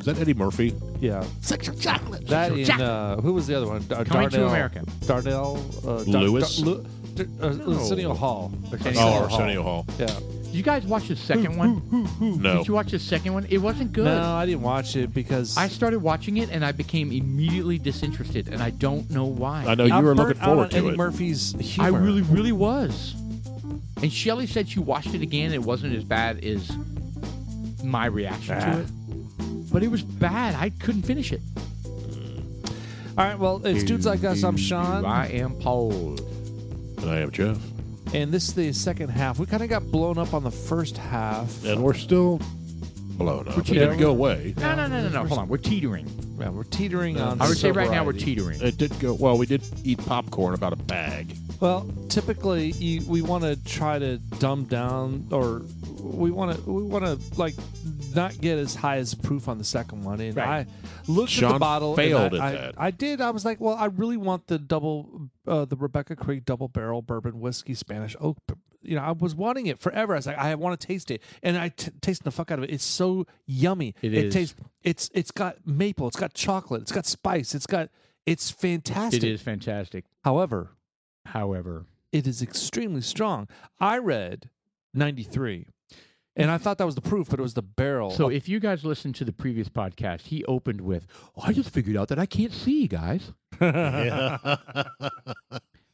Is that Eddie Murphy? Yeah. Sexual chocolate. That in, chocolate. who was the other one? Coming to America. Darnell. Lewis? Arsenio Hall. Arsenio Hall. Yeah. Did you guys watch the second one? No. Did you watch the second one? It wasn't good. No, I didn't watch it because I started watching it and I became immediately disinterested, and I don't know why. I know you I'm were burnt looking out forward on to Eddie it. Murphy's humor. I really, really was. And Shelly said she watched it again. It wasn't as bad as my reaction to it, but it was bad. I couldn't finish it. All right, well, it's Dudes Like Us. I'm Sean. I am Paul. And I am Jeff. And this is the second half. We kind of got blown up on the first half. And we're still blown up. It teetering. didn't go away. No. Hold on. We're teetering. Yeah, we're teetering on I would say right now we're sobriety. teetering. It did go. Well, we did eat popcorn, about a bag. Well, typically we want to try to dumb down, or we want to like not get as high as proof on the second one. And Right. I looked at the Sean bottle. failed and at that. I did. I was like, well, I really want the the Rebecca Creek double barrel bourbon whiskey Spanish oak. You know, I was wanting it forever. I was like, I want to taste it, and I tasted the fuck out of it. It's so yummy. It tastes. It's got maple. It's got chocolate. It's got spice. It's fantastic. It is fantastic. However, It is extremely strong. I read 93, and I thought that was the proof, but it was the barrel. So if you guys listened to the previous podcast, he opened with, I just figured out that I can't see, guys.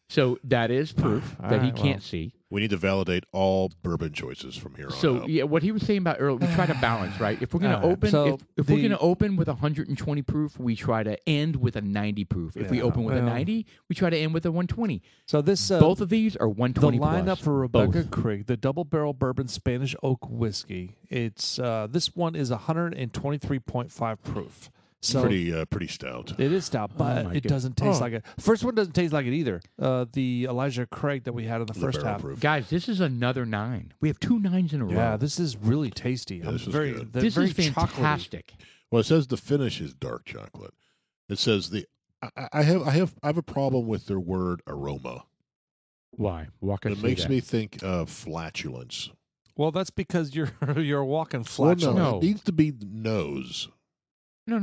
So that is proof that he can't see. We need to validate all bourbon choices from here on So out. yeah, what he was saying about earlier, we try to balance, right? If we're going to open, So if we're going to open with 120 proof, we try to end with a 90 proof. If we Yeah, open with a well. 90, we try to end with a 120. So this Both of these are the 120 lineup plus. for Rebecca Both. Creek, the double barrel bourbon Spanish oak whiskey. It's this one is 123.5 proof. So pretty stout. it is stout, but my it God. doesn't taste Oh. like it. First one doesn't taste like it either. The Elijah Craig that we had in the first barrel half. proof. Guys, this is another 9. We have 2 9s in a row. Yeah, this is really tasty. Yeah, I'm this is very, good. they're This very is chocolatey. fantastic. Well, it says the finish is dark chocolate. It says I have a problem with their word aroma. Why? Walk us It through makes that. me think of flatulence. Well, that's because you're walking Well, flat. No. it needs to be nose. No.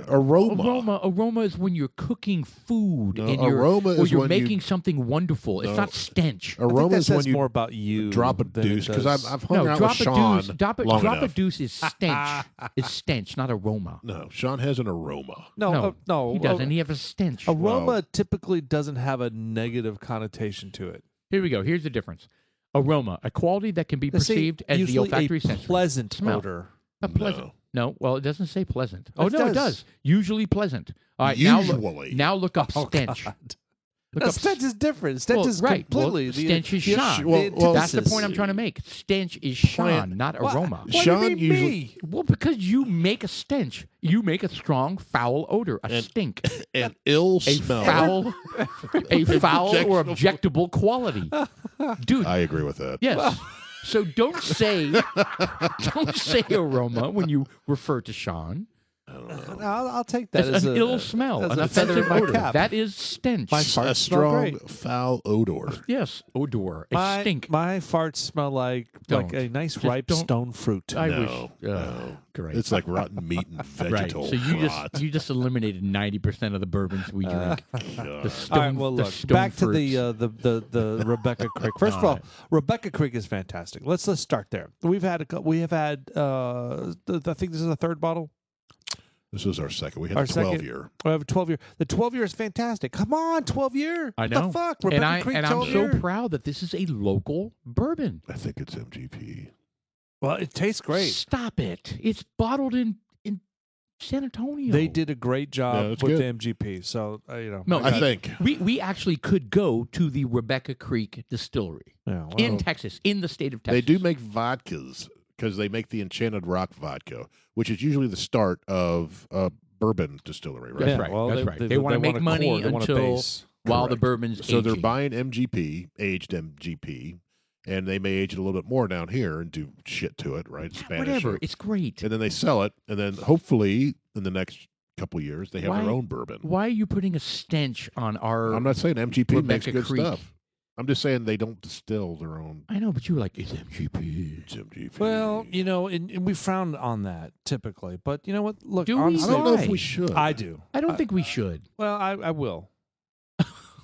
Aroma. Aroma is when you're cooking food No, and you're, aroma or is you're when making you something wonderful. It's No. not stench. I think aroma that is when says you more about you. drop a than it deuce because does- I've hung No, out drop with a Sean deuce. Drop a enough. deuce is stench. It's stench, not aroma. No, Sean has an aroma. no. He doesn't. He has a stench. Aroma Wow. typically doesn't have a negative connotation to it. Here we go. Here's the difference. Aroma, a quality that can be They say perceived as the usually olfactory a sense. pleasant Smell. odor. A pleasant. No, well, it doesn't say pleasant. Oh, It no, it does. does. Usually pleasant. All right, Usually. now look up Oh, stench. God. Look No, up stench is different. Stench well, is right. completely Well, stench is Sean. well, That's the antithesis. point I'm trying to make. Stench is Sean, not What? aroma. What do you Sean mean usually- me? Well, because you make a stench. You make a strong, foul odor, a stink, An ill a smell. foul, a foul or objectable quality. Dude, I agree with that. yes. So don't say aroma when you refer to Sean. I'll take that That's as an ill smell, as an a feather offensive in my odor. cap. That is stench. My A farts smell strong, great. foul odor. Yes, odor. A My, stink. my farts smell like Don't. a nice Just ripe don't. stone fruit. I No, wish. no. Great. It's like rotten meat and right. vegetal So rot. you just eliminated 90% of the bourbons we drink. God. The stone, All right, well, the look, stone back to fruits. the Rebecca Creek. First of all, Rebecca Creek is fantastic. Let's start there. We have had I think this is the third bottle. This is our second. We had Our a 12 second- year. We have a 12 year. The 12 year is fantastic. Come on, 12 year. I What know. the fuck? and Rebecca Creek I'm 12 so year. proud that this is a local bourbon. I think it's MGP. Well, it tastes great. Stop it. It's bottled in San Antonio. They did a great Yeah, job it's with good. the MGP. So, No, I think. We actually could go to the Rebecca Creek distillery yeah, well, in Texas, in the state of Texas. They do make vodkas because they make the Enchanted Rock vodka, which is usually the start of a bourbon distillery, right? That's yeah, right. well, That's right. They wanna want make a money core, they want a until- base. while the Correct. bourbon's So they're aging. buying MGP, aged MGP, and they may age it a little bit more down here and do shit to it, right? Spanish. Whatever. or- It's great. and then they sell it, and then hopefully in the next couple of years they have Why- their own bourbon. Why are you putting a stench on our I'm not saying MGP makes Rebecca good Creek? stuff. I'm just saying they don't distill their own. I know, but you were like, it's MGP. It's MGP. Well, and we frown on that typically. But you know what? Look, Do we? I honestly, don't know if Why? we should. I do. I don't think we should. Well, I will.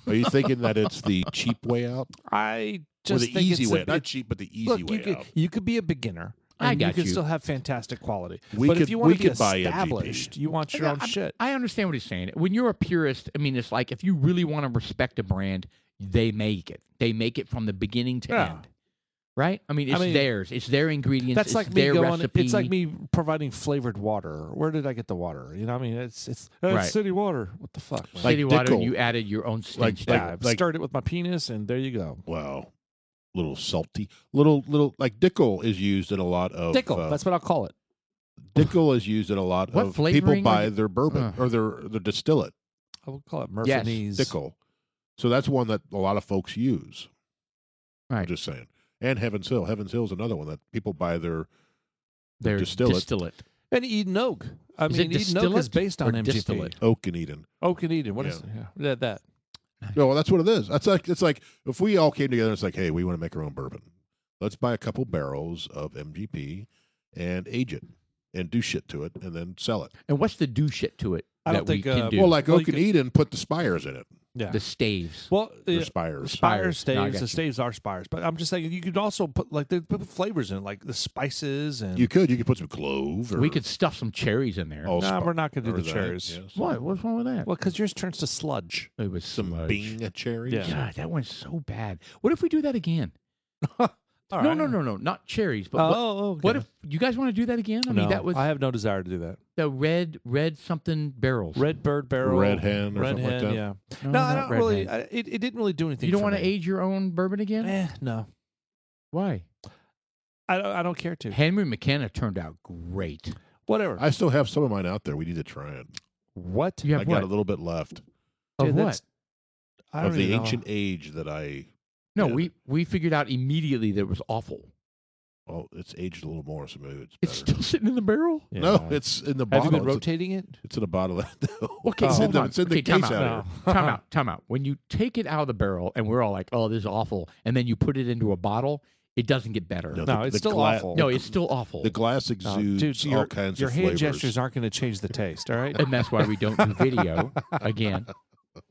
Are you thinking that it's the cheap way out? I Or just the think easy it's way? a, Not cheap, but the easy look, way out. you could be a beginner. I And got you could you. still have fantastic quality. We but could- if you want we to be could buy MGP. established, you want your own shit. I understand what he's saying. When you're a purist, I mean, it's like if you really want to respect a brand, they make it. They make it from the beginning to Yeah. end. Right? I mean, it's mean, theirs. It's their ingredients. That's it's like me their going. recipe. It's like me providing flavored water. Where did I get the water? You know, what I mean, it's Right. city water. What the fuck? Man? Like City water, and Dickel. you added your own stench. Like- to Yeah, it. I've stirred it with my penis, and there you go. Wow. Little salty. Little like Dickel is used in a lot of. Dickel. That's what I'll call it. Dickel is used in a lot What of people flavoring are buy you- their bourbon or their distillate. I will call it Yes, Murphinese. Dickel. So that's one that a lot of folks use. I'm Right. just saying. And Heaven's Hill. Heaven's Hill is another one that people buy their Their distillate. distillate. And Eden Oak. I Is mean, it Eden Oak is distillate based on or MGP. distillate? Oak and Eden. Oak and Eden. What is it? Yeah, that. No, well, that's what it is. That's like it's like if we all came together, it's like, hey, we want to make our own bourbon. Let's buy a couple barrels of MGP and age it and do shit to it and then sell it. And what's the do shit to it I don't that we think, can do? Well, like Well, Oak you and Eden, put the spires in it. Yeah. the staves. Well, Or spires. spires, Spires. No, I staves. got The you. staves are spires, but I'm just saying you could also put like they put flavors in it, like the spices and. You could put some clove. Or, We could stuff some cherries in there. Oh, Nah, spi- we're not going to or do the that, cherries. yes. What? What's wrong with that? Well, because yours turns to sludge. It was Some sludge. Bing cherries. Yeah. God, that went so bad. What if we do that again? All No, right. no, not cherries. But Okay. what if you guys want to do that again? I mean, No, that was I have no desire to do that. the red something barrels. Red bird barrel, Red hen or red something like hen, that? Yeah. No, No, I not don't red really. hen. It didn't really do anything. You don't want want to age your own bourbon again? No, Why? I don't care to. Henry McKenna turned out great. Whatever. I still have some of mine out there. We need to try it. What? You have I what? got a little bit left Of Dude, what? that's- I don't of the even know. ancient age that I. No, Yeah. we figured out immediately that it was awful. Well, it's aged a little more, so maybe it's It's better. still sitting in the barrel. Yeah. No, it's in the Have bottle. you been It's- rotating it? It's in a bottle. No. Okay, it's, in hold the, on. it's in the Okay, time case out. out here. No. Time out. When you take it out of the barrel, and we're all like, "Oh, this is awful," and then you put it into a bottle, it doesn't get better. No, No, the- it's the still gla- awful. No, it's still awful. The glass No, exudes dude, all kinds your of hand flavors. gestures aren't going to change the taste. All right. and that's why we don't do video again.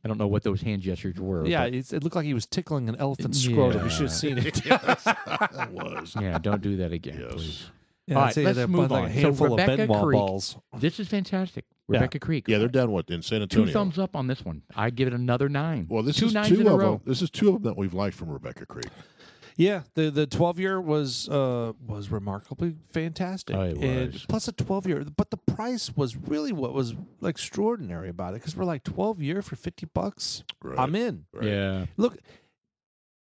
I don't know what those hand gestures were. Yeah, but- it looked like he was tickling an elephant's scrotum. You should have seen it. It was. yeah. Don't do that again, Yes. please. Yeah, All I'd right, say let's they're move like on. a So handful Rebecca of Benoit Creek. balls. This is fantastic, Yeah. Rebecca Creek. Yeah, they're down in San 2 Antonio. thumbs up on this one. I give it another 9. Well, this two is nines two in a of row. them. This is two of them that we've liked from Rebecca Creek. Yeah, the 12-year was remarkably fantastic. Oh, it And was. plus a 12-year, but the price was really what was extraordinary about it because we're like 12-year for $50. Right. I'm in. Right. Yeah. Look,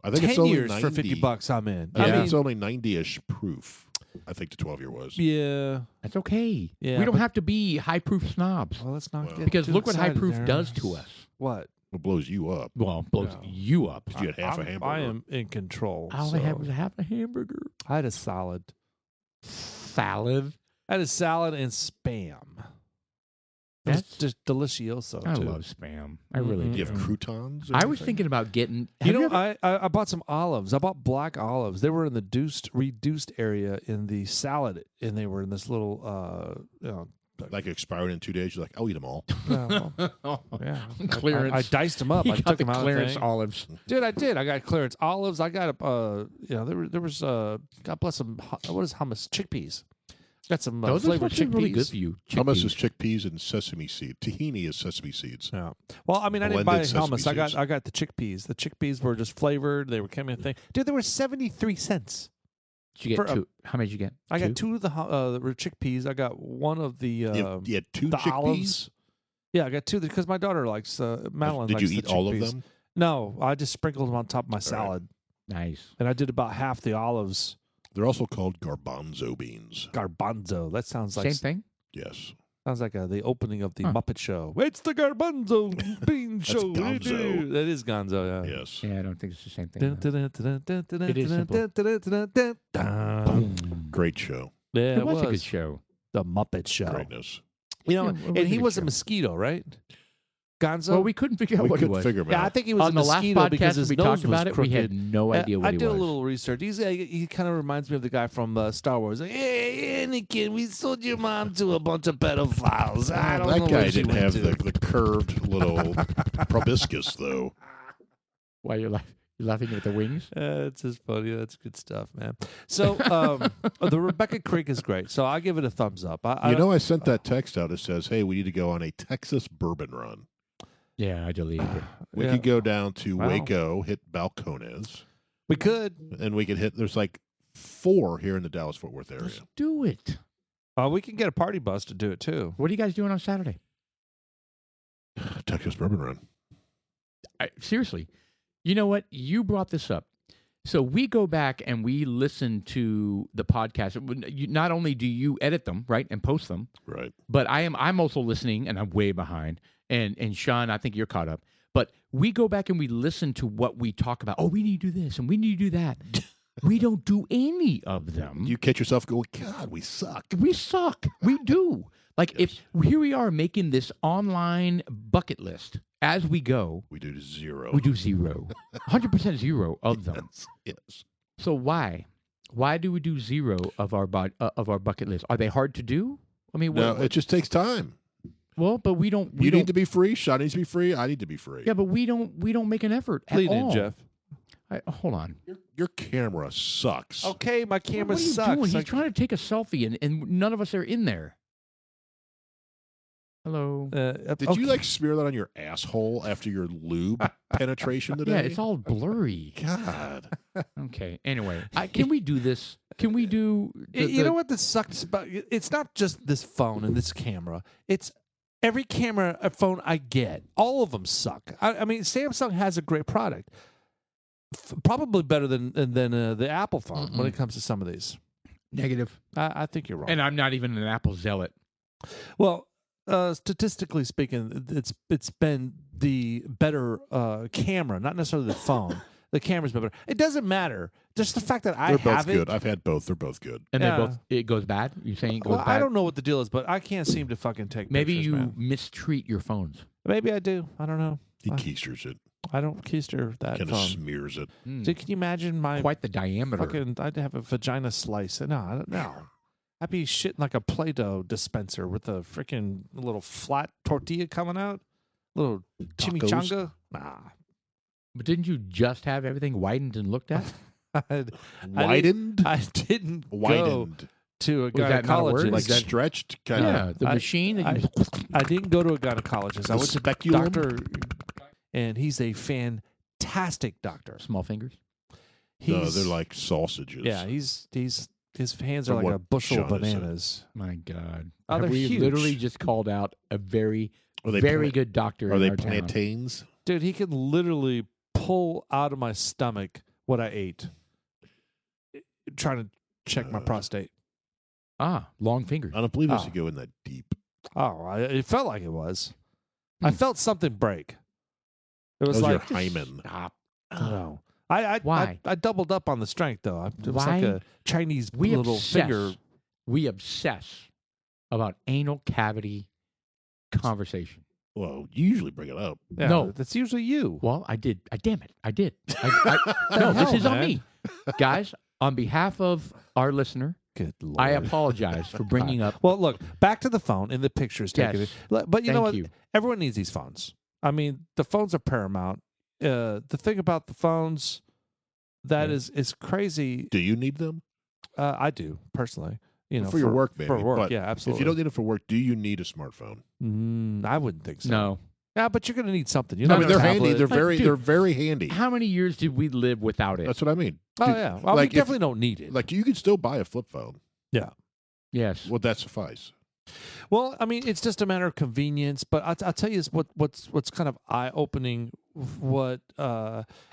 I think 10 it's only years 90, for $50. I'm in. I I think mean, it's only 90-ish proof. I think the 12-year was. yeah. That's okay. Yeah, we don't but- have to be high proof snobs Well, let's not Well. get because too look what high excited proof there. does to us. What? It blows you up. Well, it blows No. you up. You had half a hamburger. I am in control. All so I had was half a hamburger. I had a salad. Salad. I had a salad and spam. It was That's just delicioso. I too. love spam. I really Mhm. do. You have croutons? or I was anything? thinking about getting. You have know, ever- I bought some olives. I bought black olives. They were in the reduced area in the salad, and they were in this little, like expired in 2 days. You're like, I'll eat them all. yeah. Clearance. I diced them up. He I got took the them out. clearance Thing. olives. Dude, I did. I got clearance olives. I got there was God bless them. What is hummus? Chickpeas. Got some Those are flavored supposed to be chickpeas. really good for you. Hummus Chickpeas. is chickpeas and sesame seed. Tahini is sesame seeds. Yeah. Well, I mean, I didn't buy Blended sesame hummus. seeds. I got the chickpeas. The chickpeas were just flavored. They were coming in a thing. Dude, they were 73 cents. Did you for get a- 2? How many did you get? I got 2? 2 of the chickpeas. I got one of the You had two the chickpeas? olives. Yeah, I got 2 because my daughter likes Madeline. Did you likes eat the all of chickpeas. them? No, I just sprinkled them on top of my salad, Nice. and I did about half the olives. They're also called garbanzo beans. Garbanzo. That sounds like Same thing. Yes. sounds like the opening of the Huh. Muppet Show. It's the Garbanzo Bean That's Show. Gonzo. That is Gonzo. Yeah. Yes. Yeah, I don't think it's the same thing. Dun, though. dun, dun, dun, dun, dun, It is dun, simple. dun, dun, dun, dun, dun. Boom. Great show. Yeah, It was a good show. the Muppet Show. Greatness. You know, Yeah, it was and a he good was a show. mosquito, right? Gonzo. Well, we couldn't figure out We what he couldn't was. figure him yeah, I out. think he was On a the last mosquito podcast because his we nose talked was about it, we had crooked. no idea what I he did was. a little research. He kind of reminds me of the guy from Star Wars. Like, hey, Anakin, we sold your mom to a bunch of pedophiles. I don't know That guy what she didn't went have to. the curved little proboscis, though. Why you're laughing at the wings? It's just funny. That's good stuff, man. So the Rebecca Creek is great. So I give it a thumbs up. I sent that text out that says, hey, we need to go on a Texas bourbon run. Yeah, I deleted it. We Yeah. could go down to Wow. Waco, hit Balcones, we could. and we could hit, there's like 4 here in the Dallas-Fort Worth area. Let's do it. We can get a party bus to do it too. What are you guys doing on Saturday? Texas bourbon run. Seriously, you know what? You brought this up. So we go back and we listen to the podcast. Not only do you edit them, right, and post them, Right. but I'm also listening, and I'm way behind. And Sean, I think you're caught up. But we go back and we listen to what we talk about. Oh, we need to do this and we need to do that. We don't do any of them. You catch yourself going, God, we suck. We suck. We do. Like Yes. if here we are making this online bucket list as we go. We do 0. We do 0, 100% 0 of them. Yes. So why? Why do we do 0 of our bucket list? Are they hard to do? I mean, No, it just takes time. well, but we don't. You need to be free. Sean needs to be free. I need to be free. Yeah, but we don't make an effort at Lead all. in, Jeff. Hold on. Your camera sucks. Okay, my camera What are you sucks. doing? He's Like- trying to take a selfie, and none of us are in there. Hello. Did you like smear that on your asshole after your lube penetration today? Yeah, it's all blurry. God. Okay. Anyway, can we do this? Can we do? You know what this sucks about? It's not just this phone and this camera. It's every camera phone I get. All of them suck. I mean, Samsung has a great product, probably better than the Apple phone when it comes to some of these. Negative. I think you're wrong. And I'm not even an Apple zealot. Well, statistically speaking, it's been the better camera, not necessarily the phone. The camera's better. It doesn't matter. Just the fact that I They're both have good. it. I've had both. They're both good. And Yeah. they both. It goes bad. You're saying it goes Well, bad. I don't know what the deal is, but I can't seem to fucking take. Maybe pictures, you man. mistreat your phones. Maybe I do. I don't know. He keisters it. I don't keister that Kind of phone. smears it. So can you imagine my Quite the diameter. fucking? I'd have a vagina slice. No, I don't know. I'd be shitting like a Play-Doh dispenser with a freaking little flat tortilla coming out. Little chimichanga. Nah. But didn't you just have everything widened and looked at? Widened? I didn't go Widened. to a Was that not a word? gynecologist. Like Is that- stretched? Kind Yeah, of. the I- machine that you. I didn't go to a gynecologist. I The went to speculum? doctor, and he's a fantastic doctor. Small fingers. No, He's, they're like sausages. yeah. He's his hands are From like what a bushel of Sean has said. bananas. My God. Oh, Have they're we huge. literally just called out a very, Are they very pla- good doctor Are in they our town. plantains? Dude, he can literally pull out of my stomach what I ate, trying to check my prostate. Ah, long fingers. I don't believe this Oh. to go in that deep. Oh, it felt like it was. I felt something break. It was Those like are hymen. Stop. no. I Why? I doubled up on the strength though. It was Why? like a Chinese We little obsess. finger. We obsess about anal cavity conversation. Well, you usually bring it up. Yeah, No. that's usually you. Well, I did. Damn it. I did. No, The this hell, is on man? me. Guys, on behalf of our listener, Good lord. I apologize for bringing up. Well, look, back to the phone and the pictures taken. Yes. But you know Thank what? you. Everyone needs these phones. I mean, the phones are paramount. The thing about the phones that Yeah. is crazy. Do you need them? I do personally. You know, For your work, maybe, For work, but yeah, absolutely. If you don't need it for work, do you need a smartphone? I wouldn't think so. No. Yeah, but you're going to need something. You I know, mean, they're handy. tablet. They're very handy. How many years did we live without it? That's what I mean. Oh Dude, yeah. Well, like we if- definitely don't need it. Like you can still buy a flip phone. Yes. Would that suffice? Well, I mean, it's just a matter of convenience. But I'll tell you what's kind of eye opening. What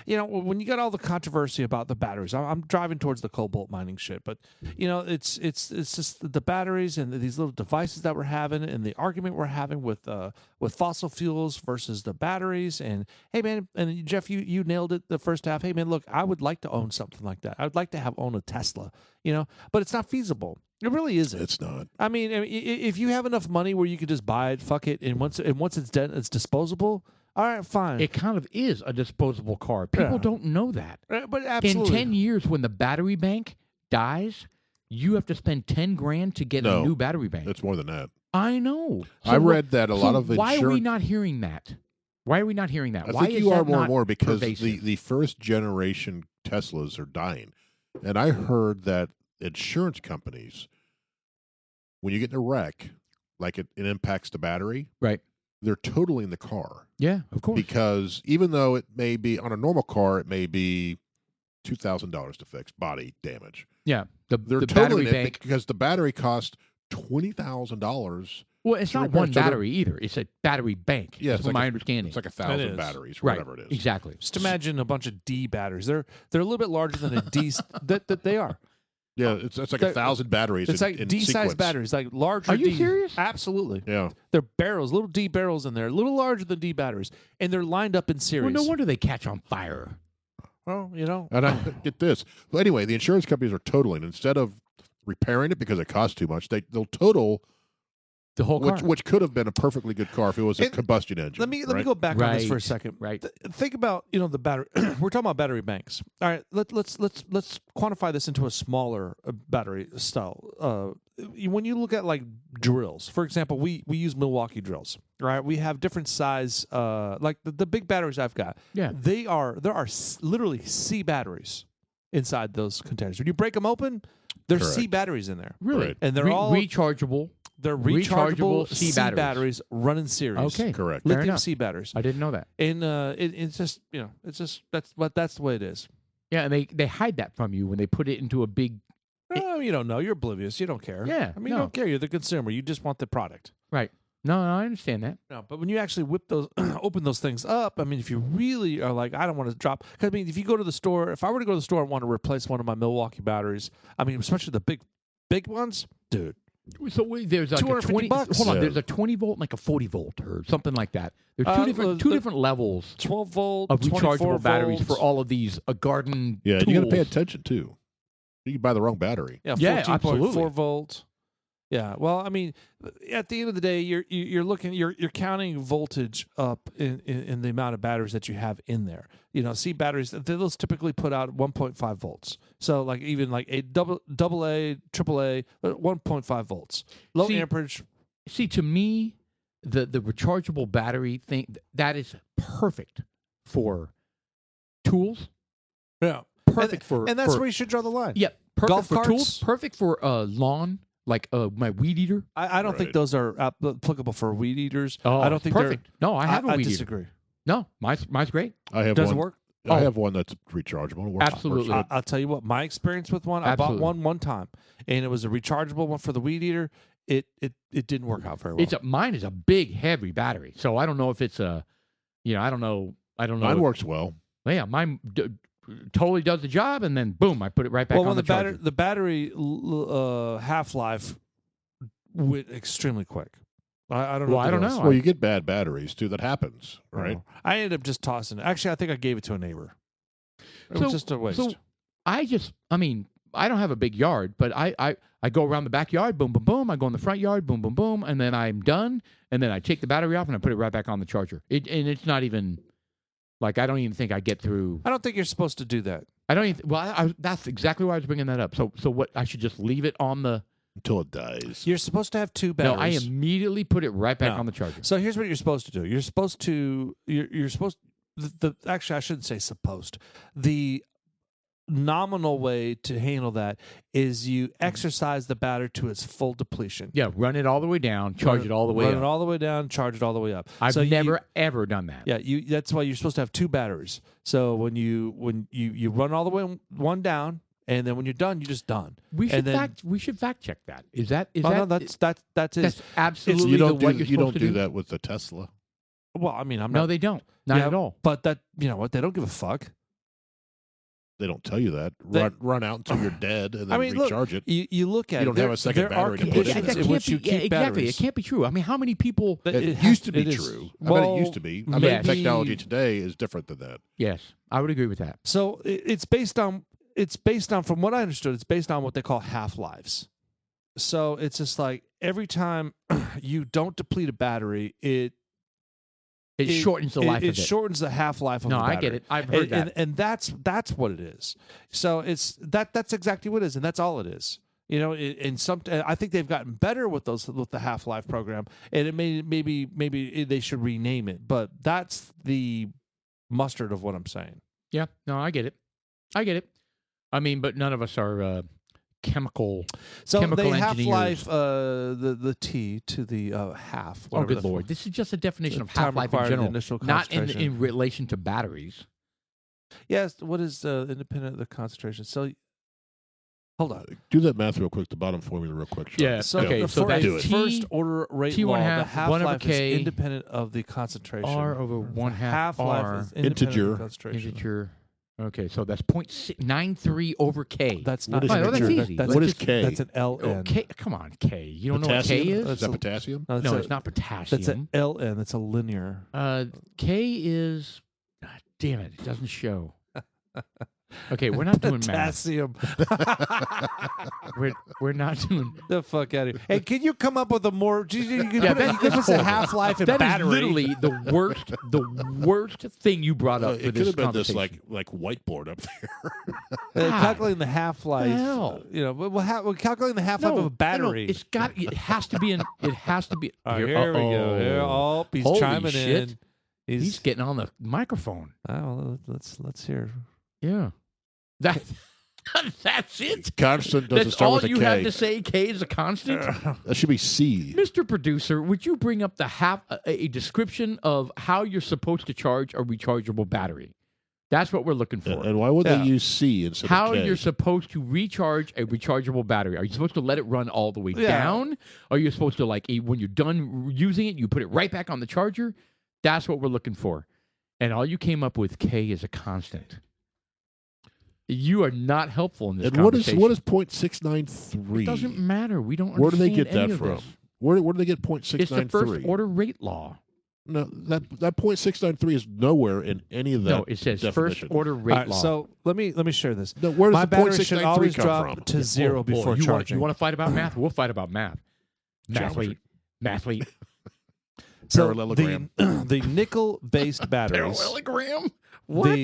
you know, when you got all the controversy about the batteries, I'm driving towards the Cobalt mining shit. But you know, it's just the batteries and these little devices that we're having, and the argument we're having with fossil fuels versus the batteries. And hey, man, and Jeff, you nailed it the first half. Hey, man, look, I would like to own something like that. I would like to own a Tesla. You know, but it's not feasible. It really isn't. It's not. I mean, if you have enough money where you could just buy it, fuck it, and once it's dead, it's disposable. All right, fine. It kind of is a disposable car. People Yeah. don't know that. But absolutely, In 10 years, when the battery bank dies, you have to spend 10 grand to get a new battery bank. It's more than that. I know. I read that a lot of Why are we insurance. not hearing that? Why are we not hearing that? I Why think is you are that more not and more because pervasive? the first generation Teslas are dying, and I heard that insurance companies, when you get in a wreck, like it impacts the battery, Right. they're totaling the car. Yeah, of course. Because even though it may be on a normal car, it may be $2,000 to fix body damage. Yeah, They're the totaling battery it bank. because the battery cost $20,000. Well, it's to not repair. one So they're- battery either. It's a battery bank. Yeah, That's it's what like my a- understanding. It's like It 1,000 is. batteries, Right. whatever it is. Exactly. just imagine a bunch of D batteries. They're a little bit larger than a D that they are. Yeah, it's like They're- 1,000 batteries. It's like in D-sized sequence. batteries, like larger. Are you D. serious? Absolutely. Yeah. They're barrels, little D barrels in there, a little larger than D batteries, and they're lined up in series. Well, no wonder they catch on fire. Well, you know, And I get this. But anyway, the insurance companies are totaling instead of repairing it because it costs too much. They'll total The whole car. which could have been a perfectly good car if it was a And combustion engine. let me right? go back on this for a Right. second. Right. Think about the battery. We're talking about battery banks. All right, let's quantify this into a smaller battery style. When you look at like drills, for example, we use Milwaukee drills. Right, we have different size. Like the big batteries I've got. Yeah. there are literally C batteries inside those containers. When you break them open, there's C Correct. batteries in there, Really? Right. and they're all rechargeable. they're rechargeable rechargeable C C batteries. batteries running series. Okay. Correct. Fair Lithium enough. C batteries. I didn't know that. And it's just that's the way it is. Yeah, and they hide that from you when they put it into a big. Oh, you don't know. You're oblivious. You don't care. Yeah, I mean, no. you don't care. You're the consumer. You just want the product. Right. No, I understand that. No, but when you actually whip those, open those things up, I mean, if you really are like, I don't want to drop. Because I mean, if you go to the store, if I were to go to the store and want to replace one of my Milwaukee batteries, I mean, especially the big ones, dude. So there's like a 250 20. bucks. Hold on, Yeah. there's a 20 volt and like a 40 volt or something like that. There's Uh, two the- different levels 12 volt, of 24 rechargeable batteries volts. for all of these garden. Yeah, you got to pay tools. attention too. You can buy the wrong battery. Yeah, Yeah, 14.4 absolutely. volt. Yeah, well, I mean, at the end of the day, you're looking, you're counting voltage up in the amount of batteries that you have in there. C batteries, those typically put out 1.5 volts. So like even like a double A, triple A, 1.5 volts, low See, amperage. See, to me, the rechargeable battery thing that is perfect for tools. Yeah, Perfect for and that's for, where you should draw the line. yeah, perfect golf for carts. tools. Perfect for lawn, like my weed eater. I don't think Right. those are applicable for weed eaters. Oh, I don't think perfect. No, I have a I weed eater. disagree. No, mine's great. I have Does one. it work? I Oh. have one that's rechargeable. It works, Absolutely. works good. I'll tell you what, my experience with one, I bought one time, and it was a rechargeable one for the weed eater. It didn't work out very well. Mine is a big, heavy battery, so I don't know if it's a, I don't know. Mine works well. Yeah, mine totally does the job, and then boom, I put it right back well, on when the the battery charger. half life went extremely quick. I don't know. Well, what I the don't deal is. know. Well, you get bad batteries too. That happens, right? I ended up just tossing it. Actually, I think I gave it to a neighbor. It So- was just a waste. So I mean, I don't have a big yard, but I go around the backyard, boom, boom, boom. I go in the front yard, boom, boom, boom, and then I'm done. And then I take the battery off and I put it right back on the charger. And it's not even like I don't even think I get through. I don't think you're supposed to do that. I don't even. Well, that's exactly why I was bringing that up. So what? I should just leave it on the. Until it dies. You're supposed to have two No, batteries. I immediately put it right back No. on the charger. So here's what you're supposed to do. You're supposed to. You're supposed. Actually, I shouldn't say supposed. The nominal way to handle that is you exercise the battery to its full depletion. Yeah, run it all the way down, charge it all the way Run up. it all the way down, charge it all the way up. I've So never ever done that. Yeah, that's why you're supposed to have two batteries. So when you run all the way one down, and then when you're done, you're just done. We should And then- we should fact check that. Is that Oh, no, that's it. that's absolutely You don't what do you're you don't supposed to do that with the Tesla. Well, I mean, I'm No, not. they don't. Not Yeah, at all. But that, you know what? They don't give a fuck. They don't tell you that. They- Run out until you're dead and then I mean, look, recharge it. You look at You it. don't have a second there are battery to put conditions in there. in which you keep exactly. batteries. It can't be true. I mean, how many people? But It has- used to be it is. true. I Well, bet it used to be. I mean, yes. technology today is different than that. Yes, I would agree with that. So it's based on from what I understood, it's based on what they call half lives. So it's just like every time you don't deplete a battery, It shortens the life of it. It shortens the half-life of No, the I battery. get it. I've heard that. And that's what it is. So that's exactly what it is, and that's all it is. You know, I think they've gotten better with the half-life program, and it maybe they should rename it. But that's the mustard of what I'm saying. Yeah, no, I get it. I mean, but none of us are chemical. So chemical they engineers. half-life the T to the half. Oh, whatever good the Lord! This is just a definition of time half-life in required, general, initial not concentration. in relation to batteries. Yes. What is independent of the concentration? So, hold on. Do that math real quick. The bottom formula real quick. Sean. Yeah, So okay, the so that's for a T- first order rate T1 law, the half, 1 over half-life K, is independent of the concentration. R over 1 half half-life R is independent of Integer. the concentration. integer. Okay, so that's 0.93 over K. That's What not is Oh, that's integer? easy. That's What Let's is K? That's an LN. Oh, K. Come on, K. You don't know what K Potassium? is? Is that potassium? No, No, it's not potassium. That's an LN. That's a linear. K is. God damn it! It doesn't show. Okay, we're not doing math. Potassium. We're not doing. The fuck out of here. Hey, can you come up with a more? You can that's put a horrible. half-life and That is battery. literally the worst thing you brought up for It could this have been this conversation. like whiteboard up there. Calculating the half-life. hell? You know, we're calculating the half-life of a No, battery. it's got. It has to be an. It has to be. All right, here we go. Here, oh, he's Holy chiming shit. in. He's getting on the microphone. Oh, let's hear. Yeah. That's it. Constant doesn't That's start all with a you K. have to say. K is a constant. That should be C. Mr. Producer, would you bring up a description of how you're supposed to charge a rechargeable battery? That's what we're looking for. And why would Yeah. they use C instead How of K? you're supposed to recharge a rechargeable battery. Are you supposed to let it run all the way Yeah. down? Are you supposed to, like, when you're done using it, you put it right back on the charger? That's what we're looking for. And all you came up with, K is a constant. You are not helpful in this And conversation. what is 0.693? It doesn't matter. We don't Where do they understand get that any of from? this. Where do they get 0.693? It's the first order rate law. No, that 0.693 is nowhere in any of that. No, it says definition. first order rate All right, law. so let me share this. No, where does My the battery should 0.693 always come drop from? to zero before you charging. Want to fight about math? We'll fight about math. Geometry. Mathlete. So Parallelogram. the nickel-based batteries. Parallelogram? What?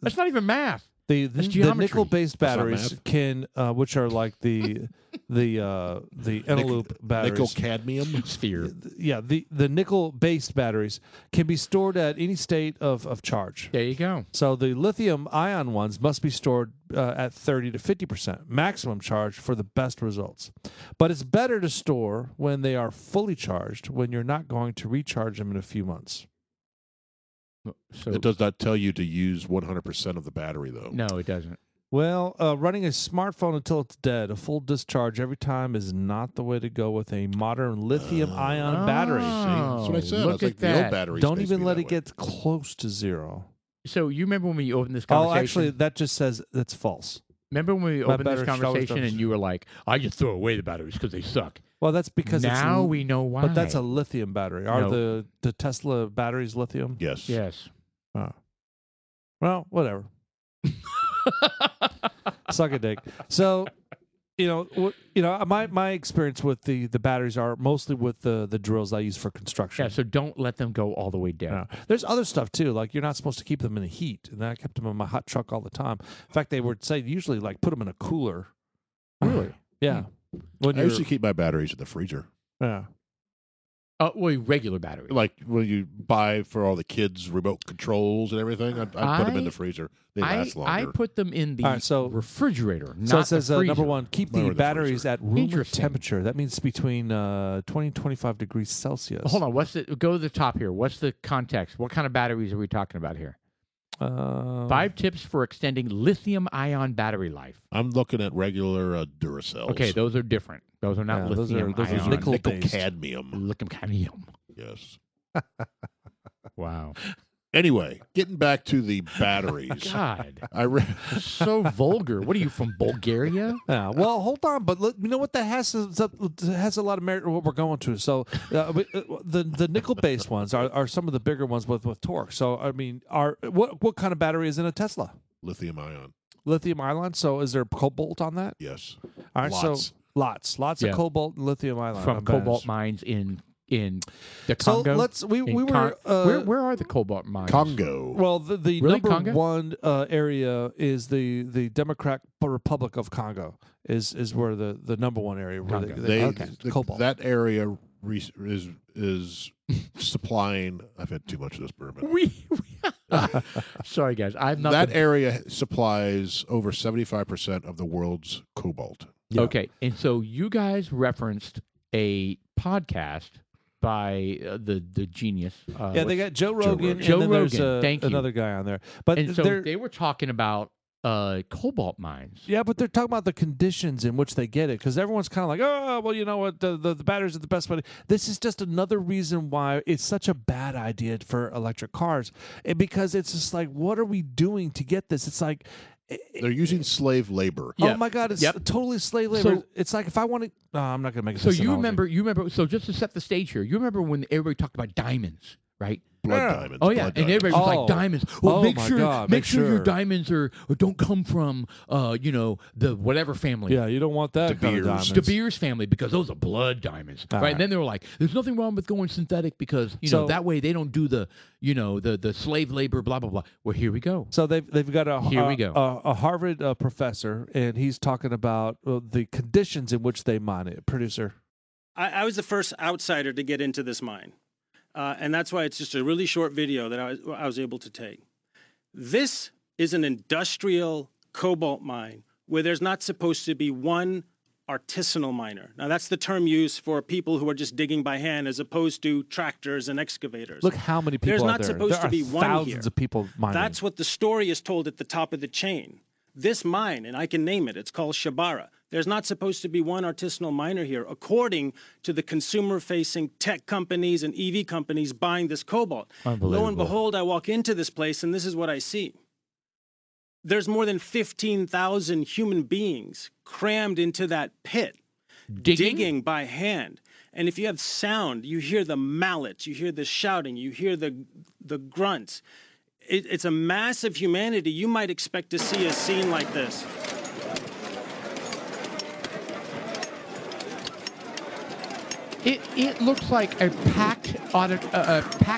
That's not even math. The geometry. nickel-based That's not batteries math. can, which are like the Eneloop batteries. Nickel cadmium. Sphere. Yeah, the nickel-based batteries can be stored at any state of charge. There you go. So the lithium-ion ones must be stored at 30 to 50% maximum charge for the best results. But it's better to store when they are fully charged, when you're not going to recharge them in a few months. So It does not tell you to use 100% of the battery, though. no, it doesn't. Well, running a smartphone until it's dead, a full discharge every time is not the way to go with a modern lithium-ion battery. That's what I said. Look I was like, at the old that. batteries. Don't basically even let that it way. get close to zero. So you remember when we opened this Oh, conversation? actually, that just says that's false. Remember when we My opened this battery should always conversation drop. and you were like, I just throw away the batteries because they suck. Well, that's because now it's we know why. But that's a lithium battery. Are No. the Tesla batteries lithium? Yes. Yes. Oh. Well, whatever. Suck a dick. So, my experience with the batteries are mostly with the drills I use for construction. Yeah, so don't let them go all the way down. Yeah. There's other stuff too. Like you're not supposed to keep them in the heat, and I kept them in my hot truck all the time. In fact, they would say usually like put them in a cooler. Really? Yeah. When I you're, usually keep my batteries in the freezer. yeah. Well, regular batteries. Like when you buy for all the kids' remote controls and everything, I put them in the freezer. They last longer. I put them in the All right, so- refrigerator, not So it says the freezer. number one, keep Mine the were the batteries freezer. at room Interesting. temperature. That means between 20 and 25 degrees Celsius. Hold on. Go to the top here. What's the context? What kind of batteries are we talking about here? 5 tips for extending lithium-ion battery life. I'm looking at regular Duracells. Okay, those are different. Those are not Yeah, those are lithium-ion. nickel- nickel based. cadmium. Lithium cadmium. Yes. Wow. Anyway, getting back to the batteries. God. I read. So vulgar. What are you, from Bulgaria? Yeah, well, hold on, but you know what? That has a lot of merit to what we're going to. So, the nickel-based ones are some of the bigger ones with torque. So, I mean, what kind of battery is in a Tesla? Lithium ion. Lithium ion. So, is there cobalt on that? Yes. All right. Lots. Lots of Yeah. cobalt and lithium ion from cobalt mines in the So Congo. we were where are the cobalt mines? Congo. well the Really, number Congo? one area is the Democratic Republic of Congo is where the number one area where Congo. they Okay. cobalt. That area is supplying. I've had too much of this bourbon. Sorry, guys. I'm not That the- area supplies over 75% of the world's cobalt. Yeah. Okay, and so you guys referenced a podcast by the genius. Yeah, they got Joe Rogan, Joe and then there's Rogan, thank you. another guy on there. But and so they're they were talking about cobalt mines. yeah, but they're talking about the conditions in which they get it, because everyone's kind of like, oh, well, you know what, the batteries are the best. But this is just another reason why it's such a bad idea for electric cars, because it's just like, what are we doing to get this? It's like. They're using slave labor. Oh my God! It's totally slave labor. So- it's like if I want to, I'm not going to make. So this you analogy. remember. So just to set the stage here, you remember when everybody talked about diamonds, right? Blood Yeah. diamonds. Oh yeah, blood and diamonds. everybody was Oh. like diamonds. Well, Oh, make my sure, God, make make sure your sure. diamonds or don't come from, the whatever family. Yeah, you don't want that De kind of Beers. diamonds. De Beers family, because those are blood diamonds, All right? right. And then they were like, "There's nothing wrong with going synthetic because So- that way they don't do the slave labor, blah blah blah." Well, here we go. So they've got Here we go. a Harvard professor, and he's talking about the conditions in which they mine it. Producer. I was the first outsider to get into this mine. And that's why it's just a really short video that I was able to take. This is an industrial cobalt mine where there's not supposed to be one artisanal miner. Now, that's the term used for people who are just digging by hand as opposed to tractors and excavators. Look how many people There's are not there. supposed There to are be one thousands here. of people mining. That's what the story is told at the top of the chain. This mine, and I can name it, it's called Shabara. There's not supposed to be one artisanal miner here, according to the consumer-facing tech companies and EV companies buying this cobalt. Lo and Unbelievable. behold, I walk into this place, and this is what I see. There's more than 15,000 human beings crammed into that pit, digging by hand. And if you have sound, you hear the mallets, you hear the shouting, you hear the grunts. It's a massive humanity. You might expect to see a scene like this. It looks like a packed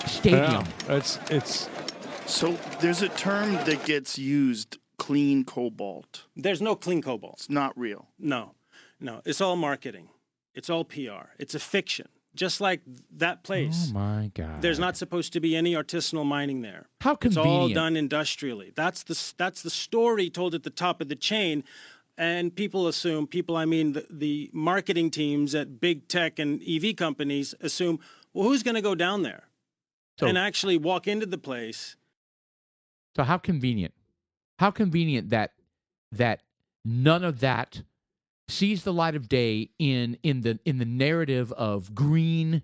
stadium. Yeah, it's So there's a term that gets used, clean cobalt. There's no clean cobalt. It's not real. No. It's all marketing. It's all PR. It's a fiction. Just like that place. Oh my God! There's not supposed to be any artisanal mining there. How It's all convenient. done industrially. That's the story told at the top of the chain. And people assume, I mean the marketing teams at big tech and EV companies assume, well, who's going to go down there and actually walk into the place? So how convenient? How convenient that none of that sees the light of day in the narrative of green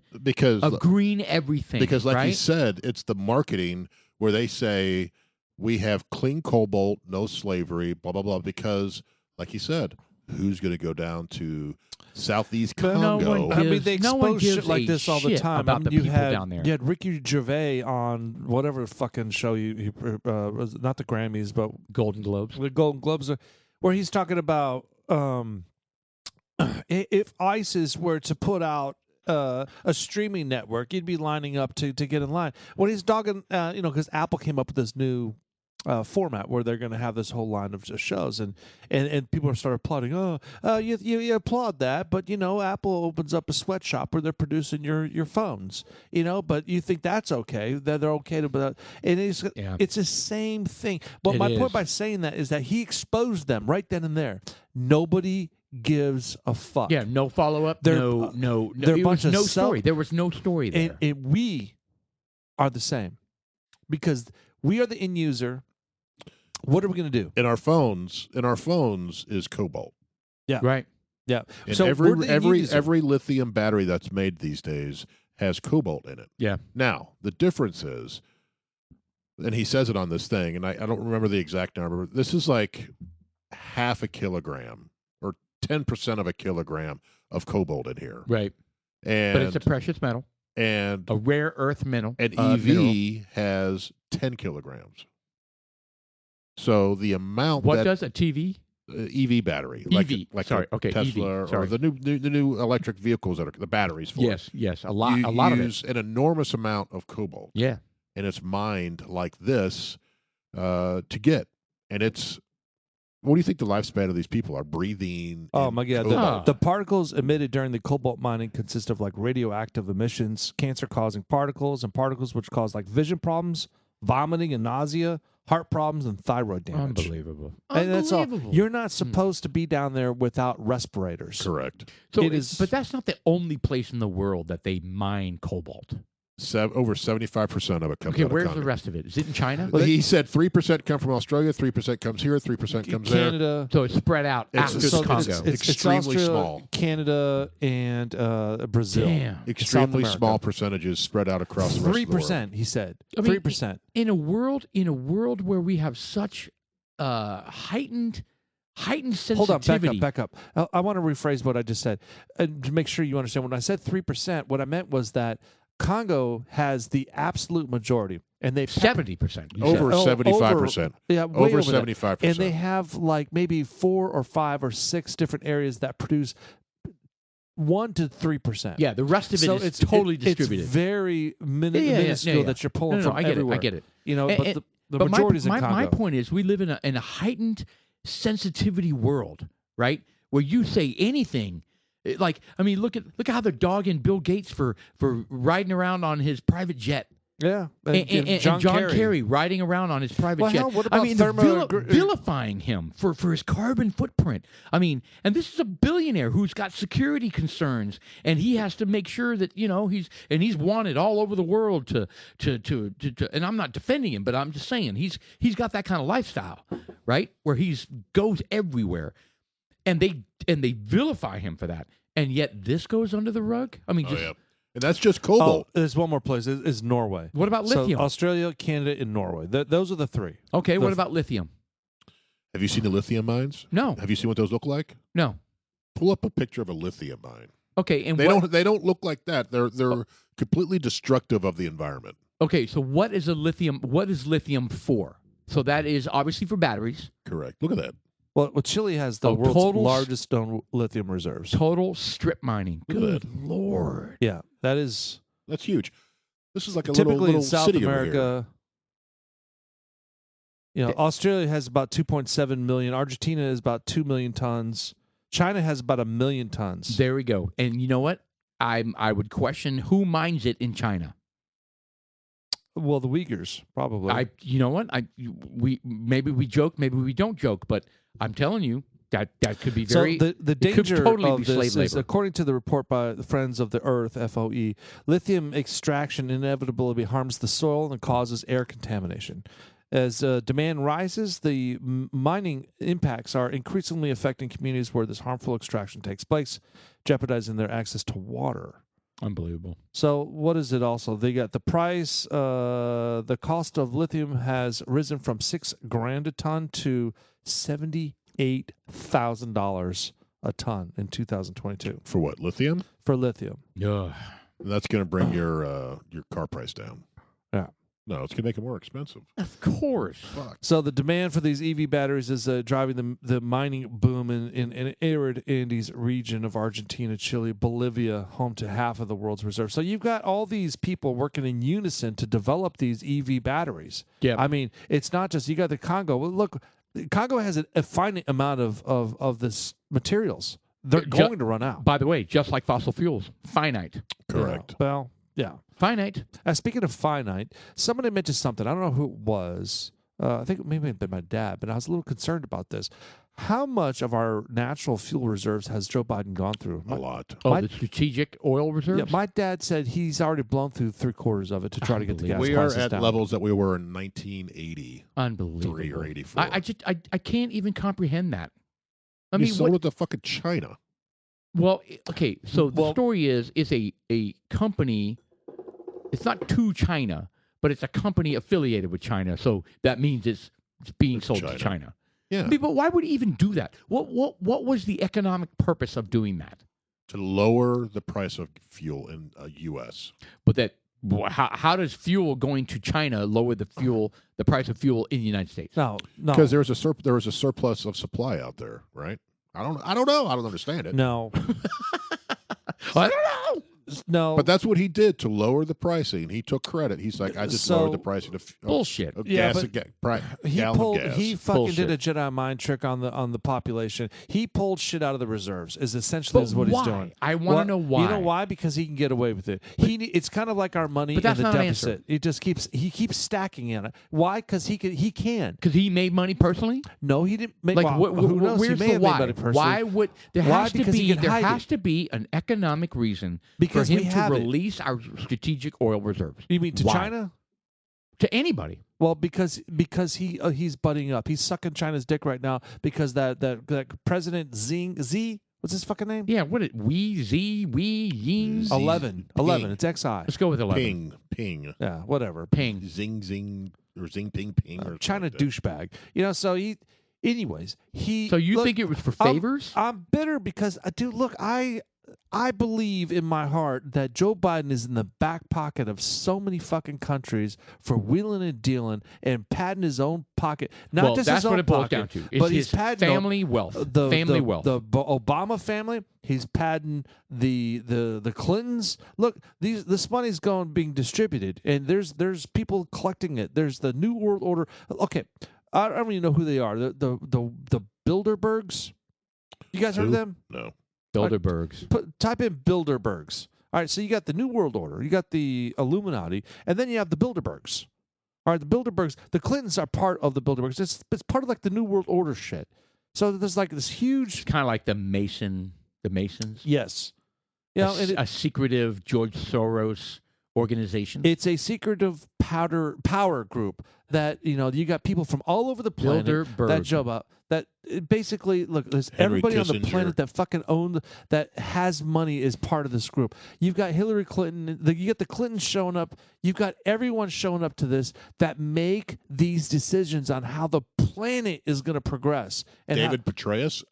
everything. Because like you right? said, it's the marketing where they say we have clean cobalt, no slavery, blah blah blah. Because like you said, who's going to go down to Southeast No Congo? one I mean, they No one expose gives shit like a this all the shit time. about I mean, the you people had, down there. You had Ricky Gervais on whatever fucking show he was, not the Grammys, but Golden Globes. the Golden Globes, where he's talking about if ISIS were to put out a streaming network, you'd be lining up to get in line. When he's dogging, because Apple came up with this new format where they're going to have this whole line of just shows, and people start applauding. You applaud that, but Apple opens up a sweatshop where they're producing your phones. But you think that's okay? That they're okay to, and it's the same thing. But my point by saying that is that he exposed them right then and there. Nobody gives a fuck. Yeah, no follow up. No. they're a It bunch was of no story. There was no story there. And we are the same because we are the end user. What are we going to do? In our phones is cobalt. Right. Yeah. And So we're the end user. every lithium battery that's made these days has cobalt in it. Yeah. Now, the difference is, and he says it on this thing, and I don't remember the exact number, but this is like half a kilogram or 10% of a kilogram of cobalt in here. Right. And But it's a precious metal, and a rare earth mineral. an mineral. EV has 10 kilograms. So the amount What that does a TV? EV battery, EV. like Sorry. a Okay. Tesla EV. Sorry. or the new electric vehicles that are the batteries for it. Yes. A You lot of it. use an enormous amount of cobalt, Yeah. and it's mined like this to get. And it's what do you think the lifespan of these people are breathing? Oh in my God! cobalt? The particles emitted during the cobalt mining consist of like radioactive emissions, cancer-causing particles, and particles which cause like vision problems, vomiting and nausea, heart problems, and thyroid damage. Unbelievable. And that's all. Unbelievable. You're not supposed to be down there without respirators. Correct. So it is- but that's not the only place in the world that they mine cobalt. Over 75% of it comes Okay, out of where's Congo. the rest of it? Is it in China? Well, he said 3% come from Australia, 3% comes here, 3% comes there. Canada. So it's spread out It's- after so the Congo. It's extremely Australia, small. Canada, and Brazil. Damn. Extremely South small America. percentages spread out across the rest of the world. 3%, he said. I mean, 3%. In a world where we have such heightened sensitivity. Hold on, back up. I want to rephrase what I just said and to make sure you understand. When I said 3%, what I meant was that Congo has the absolute majority, and they've 70%. you Over said. 75%. yeah, way Over over that. 75%. And they have like maybe 4 or 5 or 6 different areas that produce 1 to 3%. Yeah, the rest of it so is it's totally it's distributed. very yeah, minuscule yeah. that you're pulling No, from I get everywhere. it. I get it. You know, And- but the But majority is in my Congo. point is, we live in a heightened sensitivity world, right? Where you say anything, like I mean, look at how they're dogging Bill Gates for riding around on his private jet, Yeah, and John Kerry riding around on his private Well, jet. hell, what I about mean, they're thermo- vilifying him for his carbon footprint. I mean, and this is a billionaire who's got security concerns, and he has to make sure that he's wanted all over the world to. And I'm not defending him, but I'm just saying he's got that kind of lifestyle, right? Where he's goes everywhere, and they vilify him for that, and yet this goes under the rug. I mean, Oh, just, yeah. And that's just Oh, cobalt. there's one more place. Is Norway. What about So lithium? Australia, Canada, and Norway. Those are the 3. Okay, the what f- about lithium? Have you seen the lithium mines? No, Have you seen what those look like? no. Pull up a picture of a lithium mine. Okay, and They what? don't look like that. They're completely destructive of the environment. Okay, so what is lithium? What is lithium for? So that is obviously for batteries. Correct. Look at that. Well, Chile has the Oh, world's total s- largest known lithium reserves. Total strip mining. Look at Good Lord. Yeah, that is That's huge. This is like a typically little in South city over here. America. You know, Australia has about 2.7 million. Argentina is about 2 million tons. China has about 1 million tons. There we go. And you know what? I would question who mines it in China. Well, the Uyghurs probably. You know what? We maybe we joke, maybe we don't joke, but I'm telling you that could be very. So the it could danger totally of be this slave is, labor. according to the report by the Friends of the Earth (FOE), lithium extraction inevitably harms the soil and causes air contamination. As demand rises, the mining impacts are increasingly affecting communities where this harmful extraction takes place, jeopardizing their access to water. Unbelievable. So what is it also? They got the price, the cost of lithium has risen from $6,000 a ton to $78,000 a ton in 2022 For what? Lithium? for lithium. Ugh. And that's going to bring your car price down. Yeah. No, it's going to make it more expensive. Of course. Fuck. So the demand for these EV batteries is driving the mining boom in arid Andes region of Argentina, Chile, Bolivia, home to half of the world's reserves. So you've got all these people working in unison to develop these EV batteries. Yeah. I mean, it's not just you got the Congo. Well, look, Congo has a finite amount of this materials. They're going to run out. By the way, just like fossil fuels, finite. Correct. Yeah. Well, yeah. Finite. Speaking of finite, somebody mentioned something. I don't know who it was. I think maybe it been my dad, but I was a little concerned about this. How much of our natural fuel reserves has Joe Biden gone through? A lot. Oh, the strategic oil reserves? Yeah, my dad said he's already blown through 3/4 of it to try to get the gas We are prices at down. levels that we were in 1983 Unbelievable. or 84. I can't even comprehend that. I You mean, sold what, it to fucking China. well, okay, so the Well- story is a company, it's not to China, but it's a company affiliated with China, so that means it's being sold to China. Yeah. I mean, but why would he even do that? What was the economic purpose of doing that? To lower the price of fuel in U.S. But How does fuel going to China lower the price of fuel in the United States? No. Because there was a surplus of supply out there, right? I don't know. I don't understand it. No. I don't know. No. But that's what he did to lower the pricing. He took credit. He's like, I just lowered the pricing of Bullshit. Yeah, gas. Gallon of gas. He fucking Bullshit. did a Jedi mind trick on the population. He pulled shit out of the reserves. Is essentially But what why? he's doing. I want to know why. You know why? Because he can get away with it. It's kind of like our money But that's in the not an deficit. It just keeps stacking in it. Why? Because he can. Because he made money personally. No, he didn't make. Like, well, who knows? where's He may the have why? made money personally. Why would there Why? has to Because he be can there hide has it. to be an economic reason Because for we him to have it. release our strategic oil reserves? You mean to Why? China? To anybody? Well, because he's butting up. He's sucking China's dick right now because that President Z, what's his fucking name? Yeah. What? Ying. 11. It's XI. Let's go with 11. Ping. Yeah, whatever. Ping. Zing, or zing, ping, ping. Or China something like douchebag. So anyways, So you think it was for favors? I'm bitter because, dude, look, I believe in my heart that Joe Biden is in the back pocket of so many fucking countries for wheeling and dealing and padding his own pocket. Not well, just that's his own what it boils pocket, down to. It's but his he's padding family wealth. The wealth. The Obama family. He's padding the Clintons. Look, this money's being distributed, and there's people collecting it. There's the New World Order. Okay, I don't even know who they are. The Bilderbergs. You guys heard of them? No. Bilderbergs. Type in Bilderbergs. All right, so you got the New World Order, you got the Illuminati, and then you have the Bilderbergs. All right, the Bilderbergs, the Clintons are part of the Bilderbergs. It's part of like the New World Order shit. So there's like this huge, Kind of like the Masons. yes, A secretive George Soros organization. it's a secretive power group that you got people from all over the planet Bilderberg. that job up. That basically, look, there's Henry everybody on the Kissinger. planet that fucking that has money is part of this group. You've got Hillary Clinton, you get the Clintons showing up. You've got everyone showing up to this that make these decisions on how the planet is going to progress. And David Petraeus.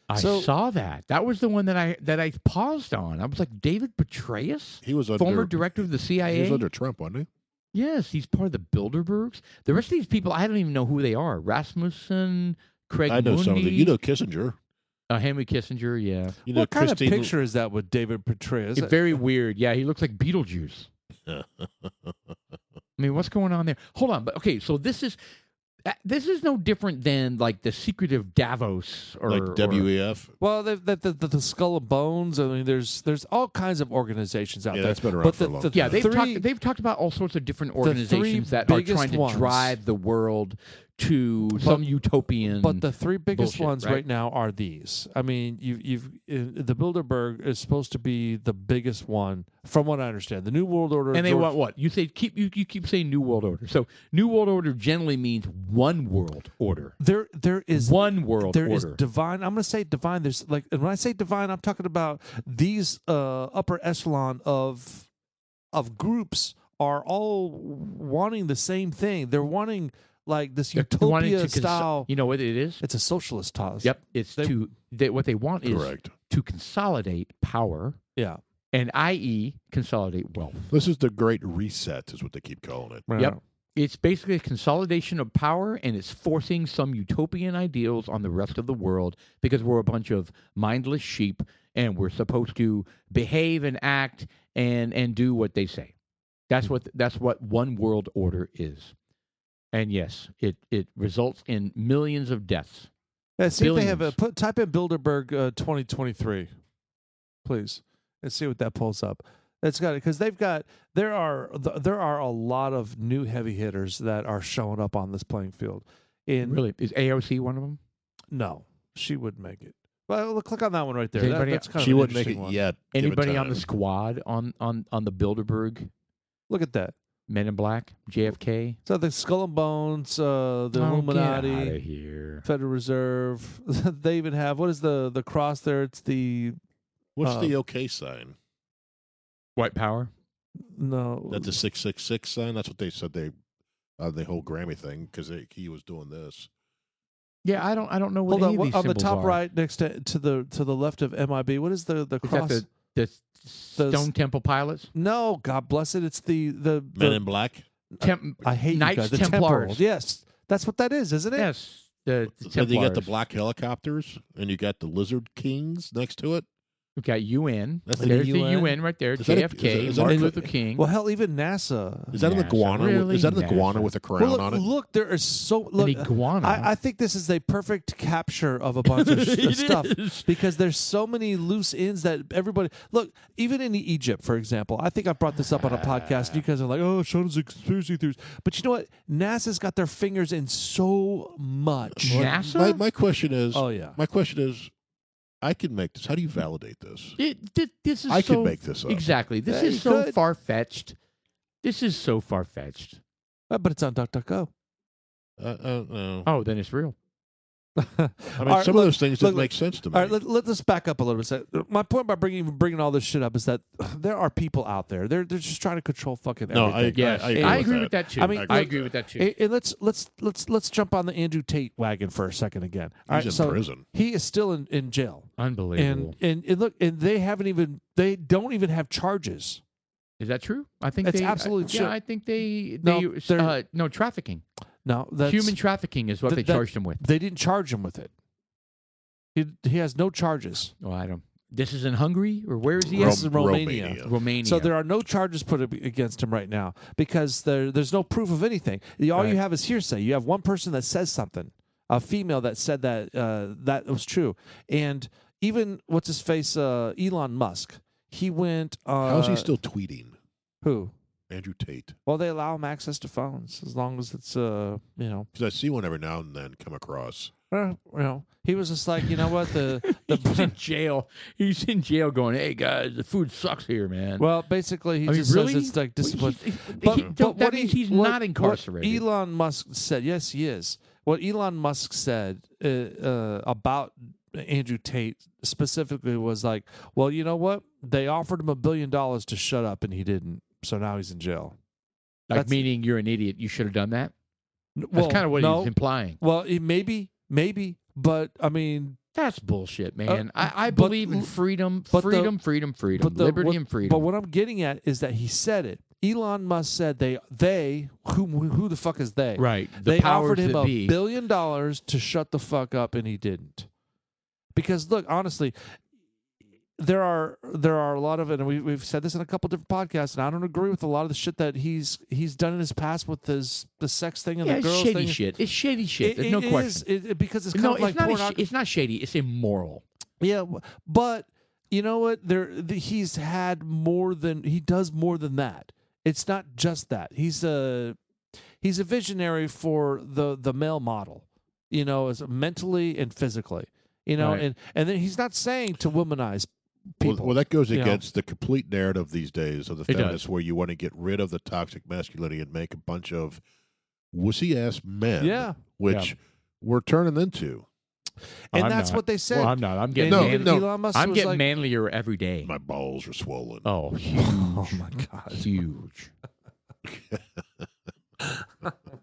I So- saw that. That was the one that I paused on. I was like, David Petraeus, He was former director of the CIA. He was under Trump, wasn't he? Yes, he's part of the Bilderbergs. The rest of these people, I don't even know who they are. Rasmussen, Craig I know Mooney, some of them. You know Kissinger. Henry Kissinger. Yeah, You know what kind Christine. of picture is that with David Petraeus? it's very weird. Yeah, he looks like Beetlejuice. I mean, what's going on there? Hold on, but okay, so this is no different than like the secretive Davos or Like WEF. Well, the Skull and Bones. I mean, there's all kinds of organizations out Yeah, there. that's been around But for a long time. Yeah, three- they've talked about all sorts of different the three organizations that are biggest trying to ones. drive the world to some utopian. But the three biggest bullshit, ones right? right now are these. I mean, the Bilderberg is supposed to be the biggest one, from what I understand. The New World Order, and they want what? You say you keep saying New World Order. So New World Order generally means one world order. There is One world There is order. divine. I'm going to say divine. There's like, and when I say divine, I'm talking about these upper echelon of groups are all wanting the same thing. They're wanting like this They're wanting utopia to style. You know what it is? It's a socialist toss. Yep. It's They- what they want is Correct. to consolidate power, Yeah. and i.e. consolidate wealth. This is the Great Reset, is what they keep calling it. Right. Yep. It's basically a consolidation of power, and it's forcing some utopian ideals on the rest of the world because we're a bunch of mindless sheep, and we're supposed to behave and act and do what they say. That's what one world order is. And yes, it results in millions of deaths. Yeah, see if they have Billions. type in Bilderberg 2023, please, and see what that pulls up. That's got it because there are a lot of new heavy hitters that are showing up on this playing field. Really, is AOC one of them? No, she wouldn't make it. Well, click on that one right there. Does anybody- That's kind She of an wouldn't make it interesting one. yet. Give it Anybody on the time. squad on the Bilderberg Look at that. Men in Black, JFK? So the Skull and Bones, the Oh, get Illuminati, outta here. Federal Reserve. They even have, what is the cross there? It's the What's the OK sign? White power. no. That's the 666 sign. That's what they said. The whole Grammy thing because he was doing this. Yeah, I don't know what Hold any on, of these on the symbols top are. right next to the left of MIB. What is the Is cross? that The Stone Temple Pilots? No, God bless it. It's the Men in Black. I hate you Knights guys. The Templars. Templars. Yes, that's what that is, isn't it? Yes. The And you got the Templars. black helicopters, and you got the Lizard Kings next to it. We've got UN. That's There's the the UN. UN right there. Is that a- JFK, is that Martin a- Luther King. Well, hell, even NASA. Is that an NASA, iguana? really? Is that an iguana NASA. with a crown Well, look, on it? look, there is so An look. iguana. I think this is a perfect capture of a bunch of It stuff is. because there's so many loose ends that everybody look. Even in Egypt, for example, I think I brought this up on a podcast. You guys are like, "Oh, Sean's a conspiracy theorist," but you know what? NASA's got their fingers in so much. Well, NASA? My question is. Oh yeah. My question is, I can make this. How do you validate this? This is I so, could make this up. Exactly. This Yeah, is you so could. far-fetched. This is so far-fetched. But it's on DuckDuckGo. No. Oh, then it's real. I mean, All right, some look, of those things look, didn't make sense to me. All right, let's back up a little bit. My point by bringing all this shit up is that there are people out there. They're just trying to control fucking No, everything. Yes, I agree I with agree that. with that too. I mean, I look, agree with that too. And let's jump on the Andrew Tate wagon for a second again. All right, He's in so prison. he is still in jail, Unbelievable. and look, and they don't even have charges. Is that true? I think It's they absolute shit. Yeah, I think they No, they're- no trafficking. No, that's Human trafficking is what they that- charged him with. They didn't charge him with it. He has no charges. Oh, I don't. This is in Hungary or where is he? This at? is Romania. Romania. So there are no charges put against him right now because there's no proof of anything. All Right. you have is hearsay. You have one person that says something, a female that said that that was true, and even what's his face, Elon Musk. He went. How's he still tweeting? Who? Andrew Tate. Well, they allow him access to phones as long as it's Because I see one every now and then come across. he was just like, you know what, He's in jail. He's in jail going, hey, guys, the food sucks here, man. well, basically he I mean, just really? says it's like discipline. That what means he's not incarcerated. What Elon Musk said, yes, he is. What Elon Musk said about Andrew Tate specifically was like, well, you know what? They offered him $1 billion to shut up, and he didn't. So now he's in jail. Like meaning you're an idiot. You should have done that. That's Well, kind of what no, he's implying. Well, maybe, but I mean, That's bullshit, man. I but- believe in freedom, but freedom, liberty, and freedom. But what I'm getting at is that he said it. Elon Musk said they who the fuck is they? right. The They powers offered him that be. $1 billion to shut the fuck up, and he didn't. Because look, honestly, there are a lot of it, and we've said this in a couple different podcasts, and I don't agree with a lot of the shit that he's done in his past with the sex thing and Yeah, the it's girls shady thing. shit. It's shady shit. There's no It question. is, because it's kind No, of like it's not. pornography. It's not shady. It's immoral. Yeah, but you know what? He's had more than he does more than that. It's not just that. He's a visionary for the male model. You know, as mentally and physically. You know, Right. and then he's not saying to womanize people. Well, that goes you know. against the complete narrative these days of the It does. feminists, where you want to get rid of the toxic masculinity and make a bunch of wussy ass men. Yeah. which we're turning into. And I'm that's not. what they said. Well, I'm not. I'm getting. No, man- no. Elon Musk I'm was getting like, manlier every day. My balls are swollen. Oh, huge. Oh my god. Huge.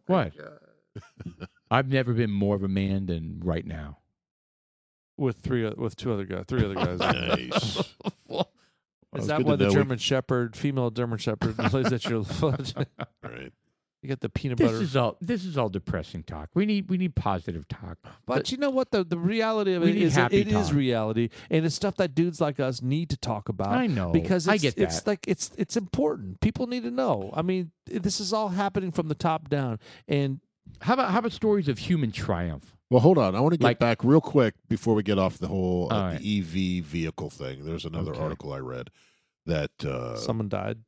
What? I've never been more of a man than right now. With three other guys. Nice. Is It's that good why to the know German Shepherd, female German Shepherd, lays at your foot? Right. You get the peanut This butter. is all depressing talk. We need positive talk. But you know what? The reality of We it need is happy it is talk. reality, and it's stuff that dudes like us need to talk about. I know. because I it's, get it's that. like it's important. People need to know. I mean, this is all happening from the top down, and How about stories of human triumph? Well, hold on. I want to get Like- back real quick before we get off the whole All right. the EV vehicle thing. There's another Okay. article I read that someone died.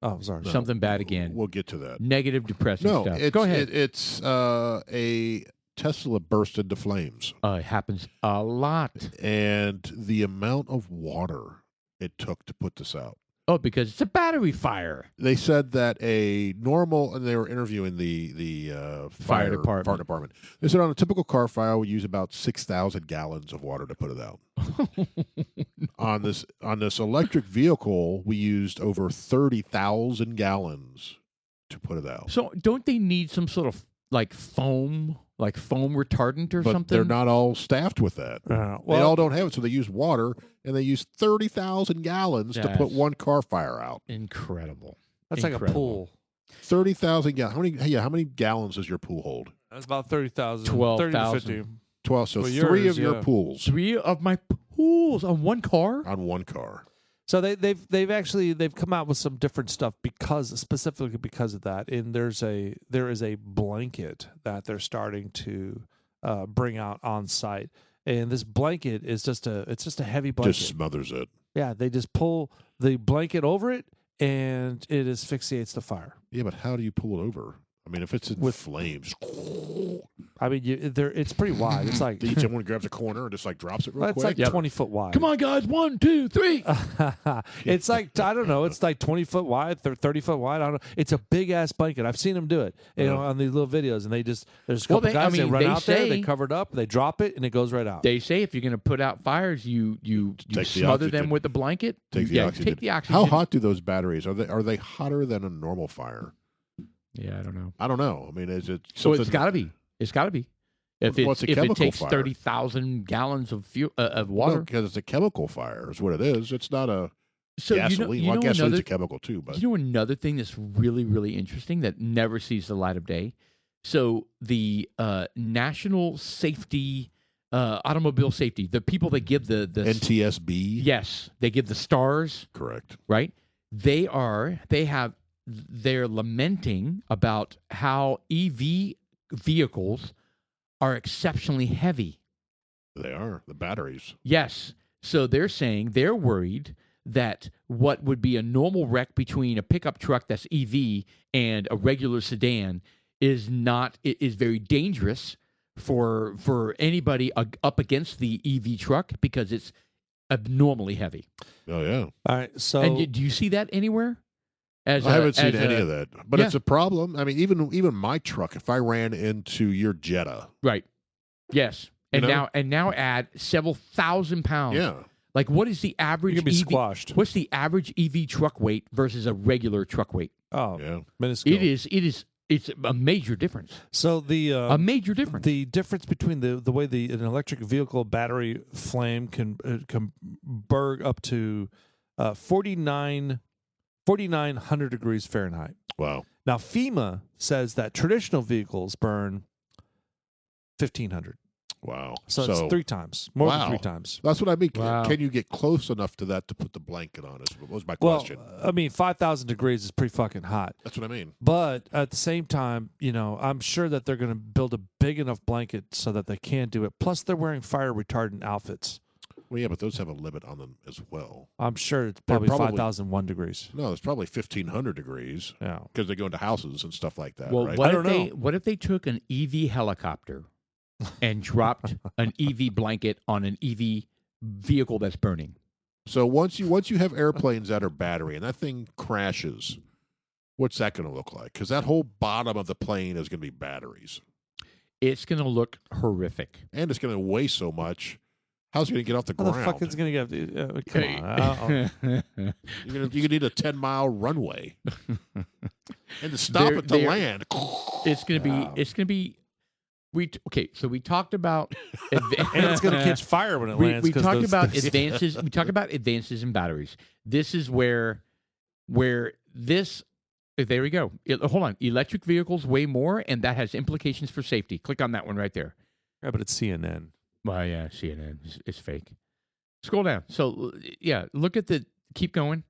Oh, sorry. No. Something bad again. We'll get to that. Negative, depressing No, stuff. it's, Go ahead. it's a Tesla burst into flames, It happens a lot. and the amount of water it took to put this out. Oh, because it's a battery fire. They said that a normal, and they were interviewing the Fire department. Fire department. They said on a typical car fire, we use about 6,000 gallons of water to put it out. On this electric vehicle, we used over 30,000 gallons to put it out. So don't they need some sort of foam retardant or but something. they're not all staffed with that. They well, all don't have it, so they use water, and they use 30,000 gallons to put Yes. one car fire out. Incredible. that's like a Incredible. pool. 30,000 gallons. How many gallons does your pool hold? That's about 30,000. 12,000. 30 to 50. 12. So Well, 3 yours, of your yeah. pools 3 of my pools on one car. on one car. So they've come out with some different stuff specifically because of that. And there is a blanket that they're starting to bring out on site. And this blanket is just a heavy blanket. Just smothers it. Yeah, they just pull the blanket over it and it asphyxiates the fire. Yeah, but how do you pull it over? I mean, if it's in With- flames, I mean, it's pretty wide. It's like each one grabs a corner and just like drops it real it's quick. like 20 foot wide. Come on, guys. 1, 2, 3. It's like I don't know. It's like 20 foot wide, 30 foot wide. I don't know. It's a big ass blanket. I've seen them do it, on these little videos, and there's a couple guys. They run out there, they cover it up, they drop it, and it goes right out. They say if you're going to put out fires, you Take the smother them oxygen. with the blanket. Take the oxygen. Take the oxygen. How hot do those batteries? Are they hotter than a normal fire? Yeah, I don't know. I don't know. I mean, is it? So it's something- got to be. It's got to be. If Well, it's a if it chemical takes fire. 30,000 gallons of fuel of water. because it's a chemical fire. Is what it is. It's not a So gasoline. Well, gasoline's a chemical too, but you know another thing that's really, really interesting that never sees the light of day? So the national safety, automobile safety, the people that give the NTSB. yes, they give the stars, Correct. right? They're lamenting about how EV vehicles are exceptionally heavy. They are the batteries. Yes. So they're saying they're worried that what would be a normal wreck between a pickup truck that's EV and a regular sedan is very dangerous for anybody up against the EV truck because it's abnormally heavy. Oh yeah. All right, so And do you see that anywhere? I haven't seen any of that, but Yeah. it's a problem. I mean, even my truck, if I ran into your Jetta, Right. Yes. You And know? now add several thousand pounds. yeah, Like what is the average you're gonna be EV? squashed. What's the average EV truck weight versus a regular truck weight? Oh, yeah. minuscule. It's a major difference. So A major difference. the difference between the way an electric vehicle battery flame can burn up to 4,900 degrees Fahrenheit. Wow. Now FEMA says that traditional vehicles burn 1,500. Wow. So it's 3 times, more than Wow. 3 times. That's what I mean. Wow. Can you get close enough to that to put the blanket on? Was my Well, question. I mean, 5,000 degrees is pretty fucking hot. That's what I mean. But at the same time, I'm sure that they're going to build a big enough blanket so that they can do it. Plus, they're wearing fire retardant outfits. Well, yeah, but those have a limit on them as well. I'm sure it's They're probably, probably- 5,001 degrees. No, it's probably 1,500 degrees Yeah. because they go into houses and stuff like that. Well, right? what I if don't know. what if they took an EV helicopter and dropped an EV blanket on an EV vehicle that's burning? So once you have airplanes that are battery and that thing crashes, what's that going to look like? Because that whole bottom of the plane is going to be batteries, It's going to look horrific. and it's going to weigh so much. How's it going to get off the How the ground? fuck is it going to get? Come on. You're gonna need a 10-mile runway, and to stop it to They're- land. It's going to be. Wow. It's going to be. Okay, so we talked about. And it's going to catch fire when it lands. We 'cause talked those about things- advances. We talked about advances in batteries. This is where this. There we go. Hold on. Electric vehicles weigh more, and that has implications for safety. Click on that one right there. Yeah, but it's CNN. Well, yeah, CNN. It's fake. Scroll down. So, yeah, look at keep going.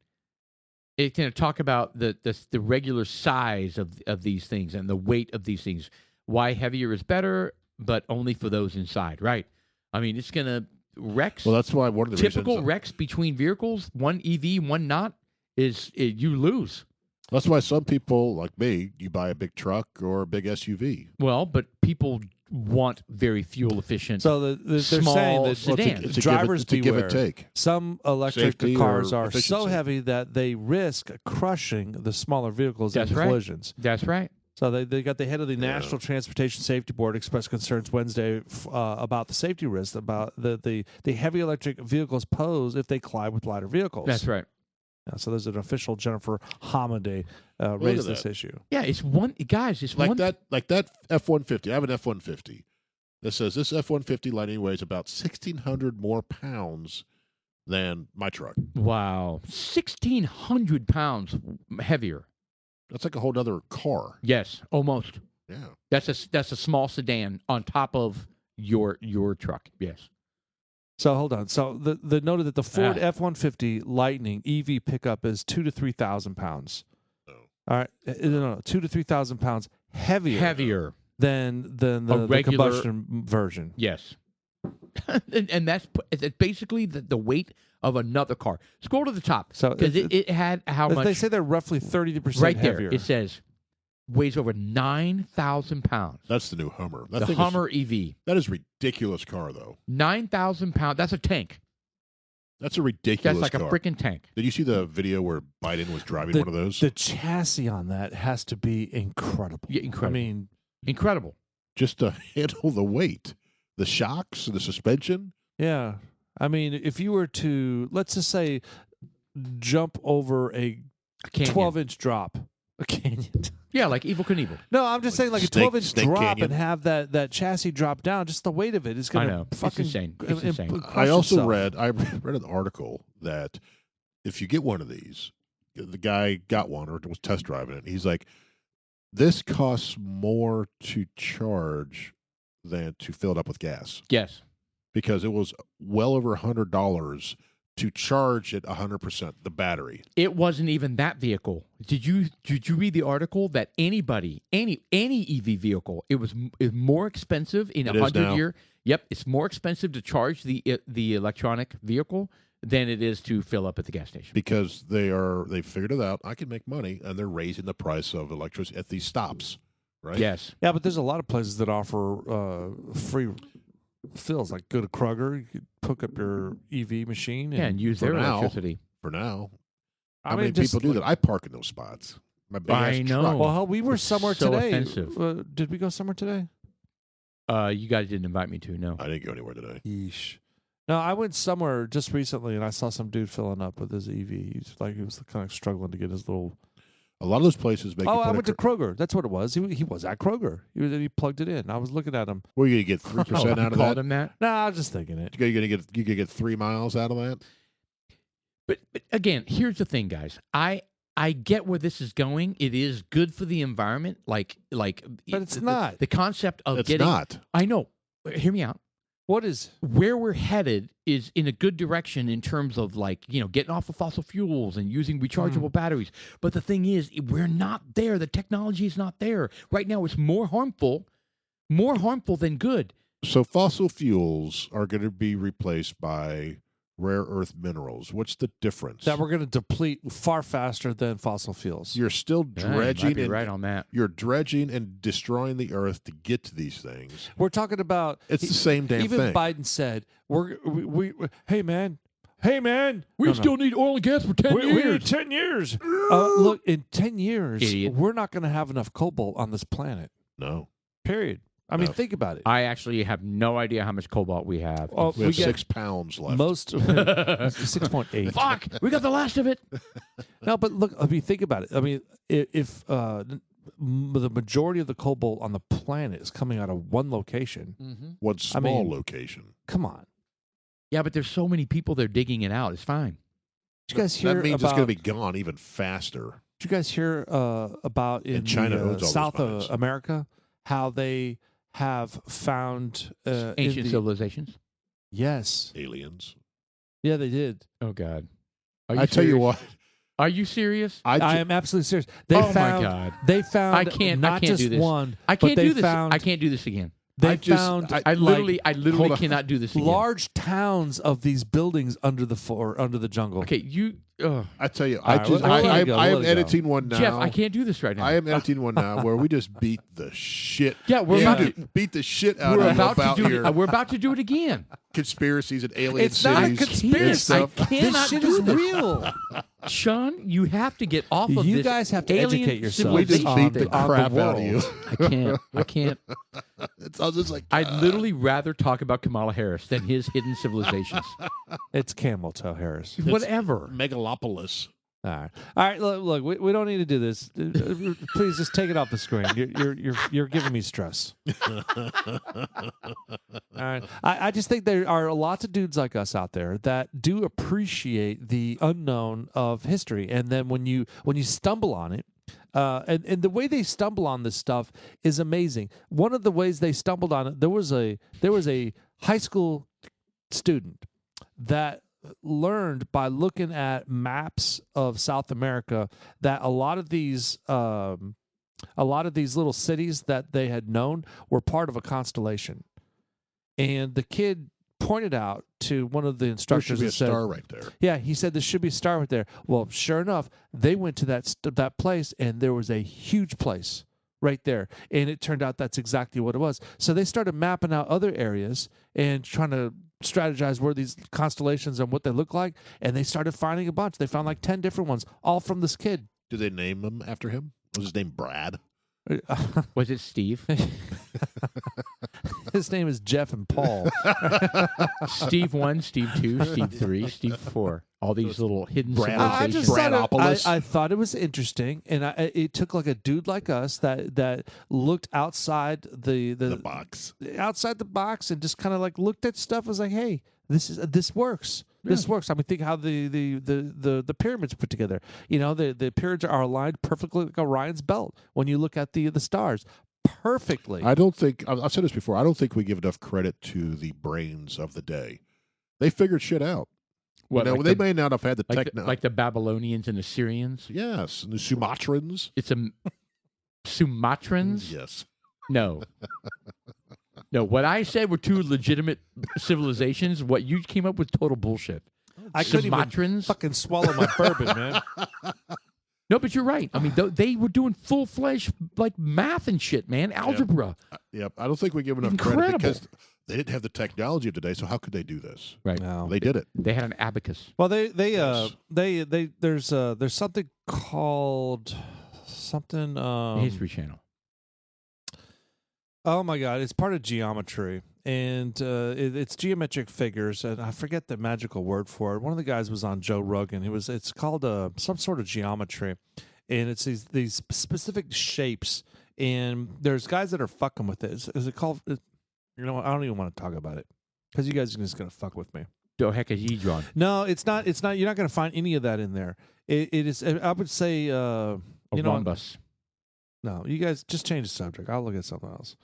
It's going to talk about the regular size of these things and the weight of these things. Why heavier is better, but only for those inside, right? I mean, it's going to wrecks. Well, that's why one of the Typical reasons. wrecks between vehicles, one EV, one not, you lose. That's why some people like me, you buy a big truck or a big SUV. Well, but people want very fuel efficient. So they're Small saying that sedan. It's a drivers give beware. and take. Some electric Safety cars or are so efficiency. heavy that they risk crushing the smaller vehicles That's in right. collisions. That's right. So they got the head of the National Transportation Safety Board expressed concerns Wednesday about the safety risks about the heavy electric vehicles pose if they collide with lighter vehicles. That's right. Yeah, so there's an official Jennifer Hamaday raised this issue. Yeah, it's one guys. It's like one that F-150. I have an F-150 that says this F-150 Lightning weighs about 1,600 more pounds than my truck. Wow, 1,600 pounds heavier. That's like a whole other car. Yes, almost. Yeah. That's a small sedan on top of your truck. Yes. So hold on. So the noted that the Ford F-150 Lightning EV pickup is 2,000 to 3,000 pounds. No. All right, no, 2,000 to 3,000 pounds heavier than the regular combustion version. Yes. and that's basically the weight of another car. Scroll to the top. So because it had how much? They say they're roughly 30% right heavier. there. It says weighs over 9,000 pounds. That's the new Hummer. The Hummer EV. That is a ridiculous car, though. 9,000 pounds. That's a tank. That's a ridiculous That's like car. a freaking tank. Did you see the video where Biden was driving one of those? The chassis on that has to be incredible. Yeah, incredible. I mean, incredible. Just to handle the weight, the shocks, the suspension. Yeah. I mean, if you were to, let's just say, jump over a 12-inch drop. A canyon. Yeah, like Evel Knievel. No, I'm just saying like a 12-inch drop canyon. and have that chassis drop down. Just the weight of it is going to fucking it's insane. It's insane. I also read an article that if you get one of these, the guy got one or was test driving it. He's like, this costs more to charge than to fill it up with gas. Yes. Because it was well over $100 to charge it 100%, the battery. It wasn't even that vehicle. Did you read the article that any EV vehicle, it was more expensive in 100 year? Yep, it's more expensive to charge the electronic vehicle than it is to fill up at the gas station. Because they figured it out. I can make money, and they're raising the price of electricity at these stops, right? Yes. Yeah, but there's a lot of places that offer free fills. Like go to Kroger, you could hook up your EV machine and use their electricity. For now. How many people do that? I park in those spots. My big ass know. truck. Well, we were somewhere so today. Offensive. Did we go somewhere today? You guys didn't invite me to, no. I didn't go anywhere today. Yeesh. No, I went somewhere just recently, and I saw some dude filling up with his EV. He was kind of struggling to get his little. A lot of those places make. I went to Kroger. That's what it was. He was at Kroger. He plugged it in. I was looking at him. Were you going to get 3% out of called that? him that? No, I was just thinking it. You going to get 3 miles out of that? But again, here's the thing, guys. I get where this is going. It is good for the environment, but it's not. The concept of It's getting. not. I know. Hear me out. What is Where we're headed is in a good direction in terms of getting off of fossil fuels and using rechargeable batteries. But the thing is, we're not there. The technology is not there right now. It's more harmful than good. So fossil fuels are going to be replaced by rare earth minerals. What's the difference? that we're going to deplete far faster than fossil fuels? You're still Yeah, you might dredging be and right on that. you're dredging and destroying the earth to get to these things. We're talking about. It's the same damn even thing. Biden said, "We hey man, We still need oil and gas for 10 we years. need 10 years. Look, in 10 years, Idiot. we're not going to have enough cobalt on this planet. No. Period. I mean, No. think about it. I actually have no idea how much cobalt we have. Oh, We have get 6 pounds left. most 6.8. Fuck, we got the last of it. No, but look, I mean, think about it. I mean, if the majority of the cobalt on the planet is coming out of one location, One small mean- location. come on. Yeah, but there's so many people there digging it out. It's fine. Did you guys hear That means about? it's going to be gone even faster. Did you guys hear about in China the, owns all those South mines. America how they have found Ancient civilizations. Yes. Aliens. Yeah, they did. Oh God. I tell you what. Are you serious? I am absolutely serious. They Oh, my found, God. They found I can't not do just this. one. I but can't they do this. Found, I can't do this again. They found I literally hold on. cannot do this again. large towns of these buildings under the jungle. Okay, you. I tell you, All right, let it go, I let am it go. editing one now. Jeff, I can't do this right now. I am editing one now where we just beat the shit. Yeah, we're about to. beat the shit out We're of about about to do your it. We're about to do it again. conspiracies and alien It's not a cities. conspiracy. and stuff. I This cannot shit do is this. real. Sean, you have to get off of You this. guys have to alien educate yourselves. We just civilization beat the thing. on crap the out of you. world. I can't. I was just like, I'd literally rather talk about Kamala Harris than his hidden civilizations. It's Camel Toe Harris. Whatever. Megalopolis. All right. Look, we don't need to do this. Please just take it off the screen. You're giving me stress. All right. I just think there are lots of dudes like us out there that do appreciate the unknown of history, and then when you stumble on it, and the way they stumble on this stuff is amazing. One of the ways they stumbled on it, there was a high school student that learned by looking at maps of South America that a lot of these little cities that they had known were part of a constellation, and the kid pointed out to one of the There instructors should be a and said, star right there. yeah, he said there should be a star right there. Well, sure enough, they went to that place, and there was a huge place right there, and it turned out that's exactly what it was. So they started mapping out other areas and trying to strategize where these constellations and what they look like, and they started finding a bunch. They found like 10 different ones, all from this kid. Did they name him after him? Was his name Brad? Was it Steve? His name is Jeff and Paul. Steve 1, Steve 2, Steve 3, Steve 4. All these little hidden Brad- I civilizations. just thought Bradopolis. I thought it was interesting, and it took like a dude like us that looked outside The box. outside the box and just kind of like looked at stuff. Was like, hey, this works. This works. I mean, think how the pyramids put together. You know, the pyramids are aligned perfectly like Orion's belt when you look at the stars. Perfectly. I don't think I've said this before. I don't think we give enough credit to the brains of the day. They figured shit out. What, you know, like they the- may not have had the like, techno. like the Babylonians and Assyrians. Yes, and the Sumatrans. It's a Sumatrans. Yes. No. No, what I said were two legitimate civilizations. What you came up with, total bullshit. I couldn't even Sumatrans. fucking swallow my bourbon, man. No, but you're right. I mean, they were doing full-fledged like math and shit, man. Algebra. Yep. I don't think we give enough credit Incredible. because they didn't have the technology of today. So how could they do this? Right. No. They did it. They had an abacus. Well, Yes. there's something called something. History Channel. Oh my God, it's part of geometry, and it's geometric figures, and I forget the magical word for it. One of the guys was on Joe Rogan. It's called some sort of geometry, and it's these specific shapes, and there's guys that are fucking with it. Is it called? You know what? I don't even want to talk about it because you guys are just gonna fuck with me. Dodecahedron. No, it's not. It's not. You're not gonna find any of that in there. It is. I would say. A You know, rhombus. no, you guys just change the subject. I'll look at something else.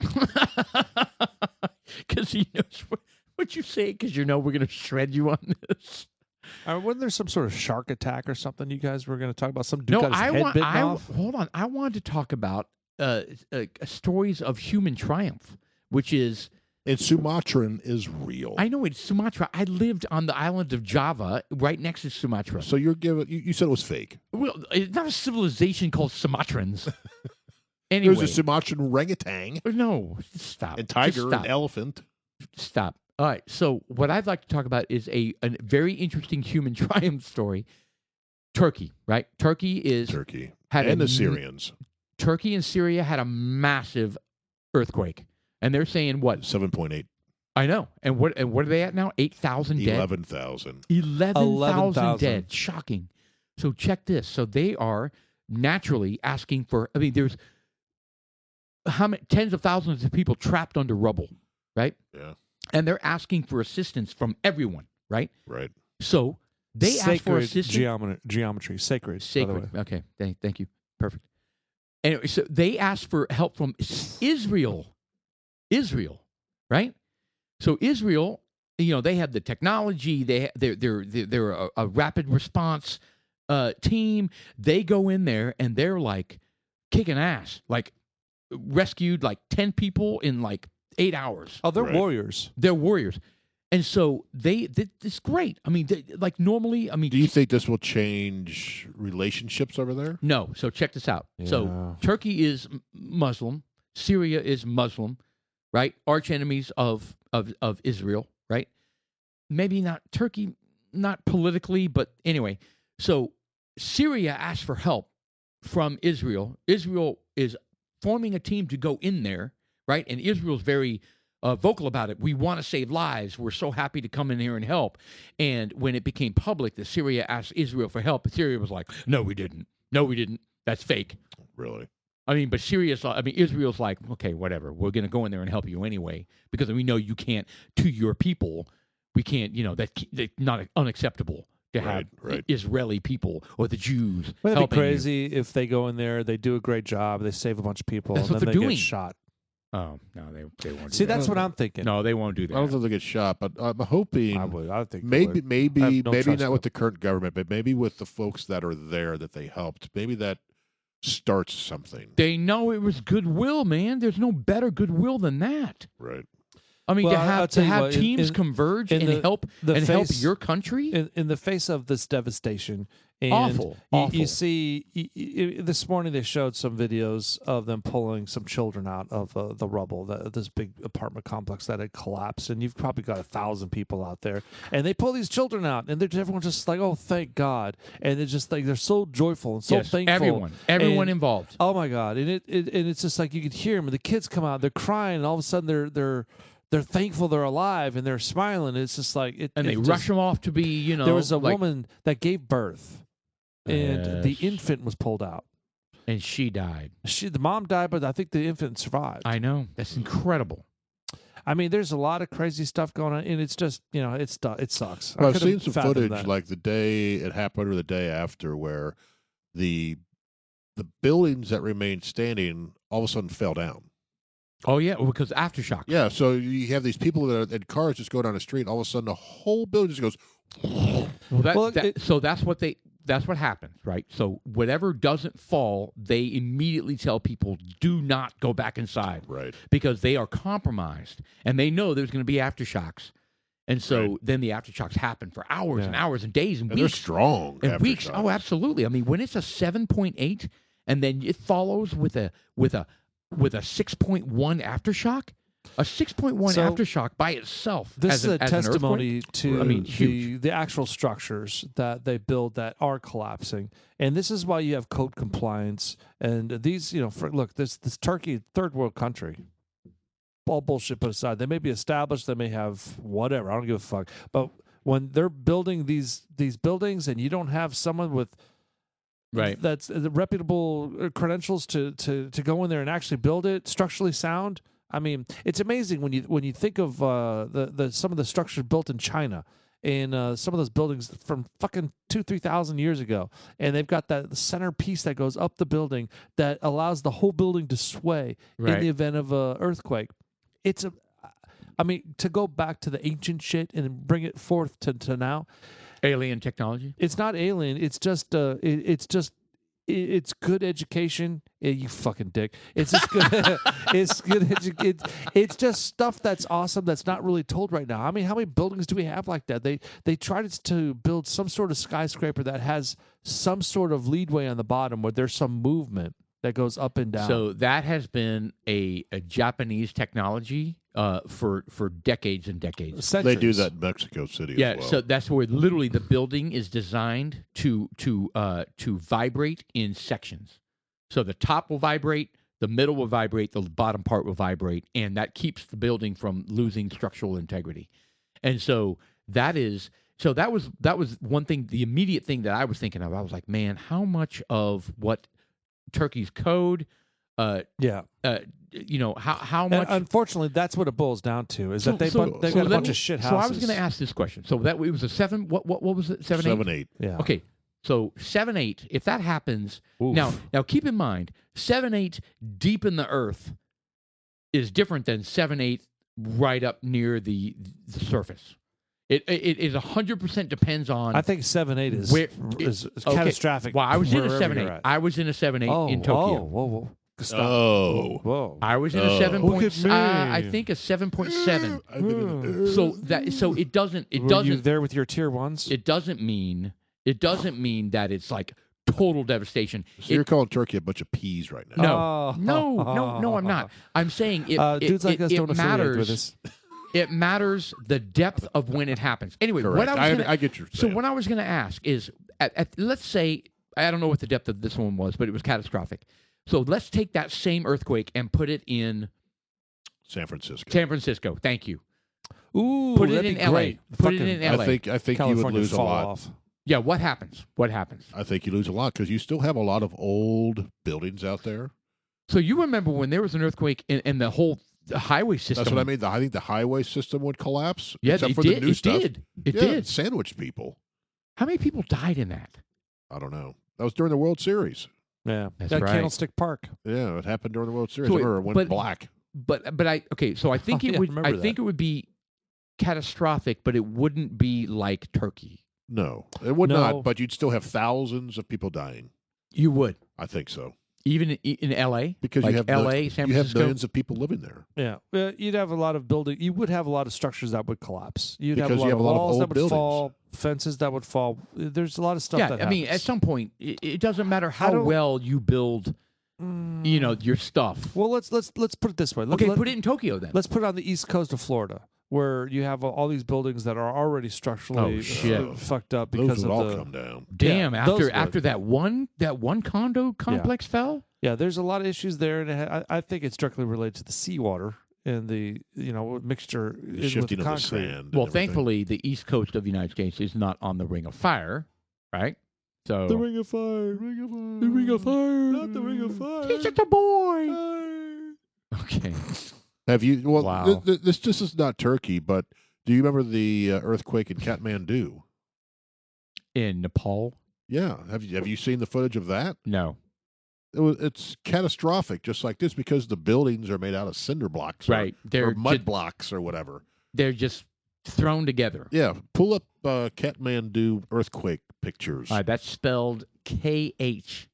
Because he knows what you say, because you know we're going to shred you on this. Wasn't there some sort of shark attack or something you guys were going to talk about? Some dude No, got his head bitten off? hold on. I wanted to talk about stories of human triumph, which is, And Sumatran is real. I know it's Sumatra. I lived on the island of Java, right next to Sumatra. So you're giving. You said it was fake. Well, it's not a civilization called Sumatrans. Anyway, There's a Sumatran orangutan no, stop. and Just tiger stop. and elephant. Stop. All right. So what I'd like to talk about is a very interesting human triumph story. Turkey, right? Turkey Turkey and the Syrians. Turkey and Syria had a massive earthquake, and they're saying what? 7.8. I know. And what are they at now? 8,000 dead. 11,000. 11,000 dead. Shocking. So check this. So they are naturally asking for. I mean, there's how many tens of thousands of people trapped under rubble, right? Yeah. And they're asking for assistance from everyone, right? Right. So they ask for Sacred assistance. geometry. Sacred. By the Sacred. way. Okay. Thank you. Perfect. Anyway, so they asked for help from Israel. Israel, right? So Israel, you know, they have the technology. They're a rapid response team. They go in there and they're like kicking ass. Like rescued like 10 people in like 8 hours. Oh, they're Right. warriors. They're warriors. And so it's great. I mean, like normally, I mean, Do you think this will change relationships over there? no. So check this out. So Yeah. Turkey is Muslim. Syria is Muslim, right? Arch enemies of Israel, right? Maybe not Turkey, not politically, but anyway. So Syria asked for help from Israel. Israel is forming a team to go in there, right? And Israel's very vocal about it. We want to save lives. We're so happy to come in here and help. And when it became public that Syria asked Israel for help, Syria was like, no, we didn't. No, we didn't. That's fake. Really? I mean, but Israel's like, okay, whatever. We're going to go in there and help you anyway because we know you can't, to your people, we can't, that's not unacceptable to have Right. Israeli people or the Jews. Wouldn't it be helping you. crazy if they go in there, they do a great job, they save a bunch of people, That's and what then they're they doing. get shot? Oh, no, they won't do See, that. that's what I'm thinking. No, they won't do I that. don't think they'll get shot, but I'm hoping I think they maybe would. I have no maybe trust not with in the current government, but maybe with the folks that are there that they helped. Maybe that starts something. They know it was goodwill, man. There's no better goodwill than that. Right. I mean, Well, to I'll have tell you have what, teams converge in and help help your country. in the face of this devastation. And Awful. You see, this morning they showed some videos of them pulling some children out of the rubble, this big apartment complex that had collapsed. And you've probably got 1,000 people out there, and they pull these children out, and everyone's just like, "Oh, thank God!" And it's just like they're so joyful and so Yes, thankful. everyone And, involved. oh my God! And it's just like you could hear them. And the kids come out, they're crying, and all of a sudden they're thankful they're alive and they're smiling. It's just like And they rush them off to be, There was a woman that gave birth, and the Yes. infant was pulled out. and she died. The mom died, but I think the infant survived. I know. That's incredible. I mean, there's a lot of crazy stuff going on, and it's just it sucks. Well, I I've couldn't seen some fathom footage that. like the day it happened or the day after where the buildings that remained standing all of a sudden fell down. Oh, yeah, because aftershock. Yeah, so you have these people that are in cars just go down the street, all of a sudden the whole building just goes. Well, so that's what happens, right? So whatever doesn't fall, they immediately tell people, do not go back inside. Right. Because they are compromised, and they know there's going to be aftershocks. And so Right. then the aftershocks happen for hours and hours and days and And they're weeks. strong. And weeks. aftershocks. Oh, absolutely. I mean, when it's a 7.8 and then it follows with a 6.1 aftershock, a 6.1 So, aftershock by itself. This is a as an testimony earthquake, to I mean, huge. the actual structures that they build that are collapsing, and this is why you have code compliance. And these, look, this Turkey, third world country, all bullshit put aside. They may be established, they may have whatever. I don't give a fuck. But when they're building these buildings, and you don't have someone with that's the reputable credentials to go in there and actually build it structurally sound. I mean, it's amazing when you think of the some of the structures built in China and some of those buildings from fucking 2,000-3,000 years ago, and they've got that centerpiece that goes up the building that allows the whole building to sway in the event of an earthquake. I mean, to go back to the ancient shit and bring it forth to now. Alien technology. It's not alien. It's just it's good education. You fucking dick. It's just good. It's good. It's just stuff that's awesome. That's not really told right now. I mean, how many buildings do we have like that? They tried to build some sort of skyscraper that has some sort of leadway on the bottom where there's some movement that goes up and down. So that has been a Japanese technology for decades and decades. They do that in Mexico City Yeah, as well. so that's where literally the building is designed to vibrate in sections. So the top will vibrate, the middle will vibrate, the bottom part will vibrate, and that keeps the building from losing structural integrity. And so that was one thing. The immediate thing that I was thinking of, I was like, man, how much of what Turkey's code, how much. And unfortunately, that's what it boils down to. Is that they've got a bunch of shit houses. So I was going to ask this question. So that it was a 7. What was it? 7, 8? 7-8. Yeah. Okay. So 7-8. If that happens, Oof. now keep in mind 7-8 deep in the earth is different than 7-8 right up near the surface. It 100% depends on. I think 7-8 is okay. catastrophic. Well, I was in a wherever you're 7-8. at. I was in a 7-8 in Tokyo. Whoa. Stop. Oh. Whoa. I was in a 7. Look at me. I think a 7.7. So it doesn't. Were you there with your tier ones? It doesn't mean that it's like total devastation. So you're calling Turkey a bunch of peas right now. No, I'm not. I'm saying dudes like us don't affiliate with us. It matters the depth of when it happens. Anyway, Correct. I get your. So what I was going to ask is, let's say I don't know what the depth of this one was, but it was catastrophic. So let's take that same earthquake and put it in San Francisco. San Francisco. Thank you. Ooh, Put it that'd in be LA. great. Put it Fucking in LA. I think you California would lose a fall lot. off. Yeah, what happens? What happens? I think you lose a lot because you still have a lot of old buildings out there. So you remember when there was an earthquake and the whole highway system? That's what I mean. I think the highway system would collapse. Yeah, except it for did. the new It stuff. did. It Yeah, did. sandwiched people. How many people died in that? I don't know. That was during the World Series. Yeah, That's that right. Candlestick Park. Yeah, it happened during the World Series. So I wait, remember it went but- black. But I okay. So I think it Yeah, I would. remember I think that. it would be catastrophic, but it wouldn't be like Turkey. No, it would No. not. But you'd still have thousands of people dying. You would I think so even in L.A. because like you have L.A., San you have Francisco. millions of people living there. Yeah, you'd have a lot of building. You would have a lot of structures that would collapse. You'd Because have a lot you have of a lot of walls old that would buildings. fall, fences that would fall. There's a lot of stuff. Yeah, that I mean, at happens. some point, it doesn't matter I how don't- well you build, you know, your stuff. Well, let's put it this way. Okay, put it in Tokyo then. Let's put it on the east coast of Florida, where you have all these buildings that are already structurally Oh, shit. fucked up Those because would of all the. come down. Damn! yeah, those after would. that one condo complex fell. Yeah, there's a lot of issues there, and I think it's directly related to the seawater and the mixture The in with shifting the of the concrete. sand. and Well, everything. thankfully, the east coast of the United States is not on the Ring of Fire, right? So The Ring of Fire. Ring of fire. The Ring of Fire. Not the Ring of Fire. He's just a boy. Okay. Have you? Well, Wow. this just is not Turkey, but do you remember the earthquake in Kathmandu? In Nepal? Yeah. Have you seen the footage of that? No. It's catastrophic, just like this, because the buildings are made out of cinder blocks, Right. or They're mud blocks, or whatever. they're just thrown together. Yeah. Pull up Kathmandu earthquake pictures. All right, that's spelled Kath.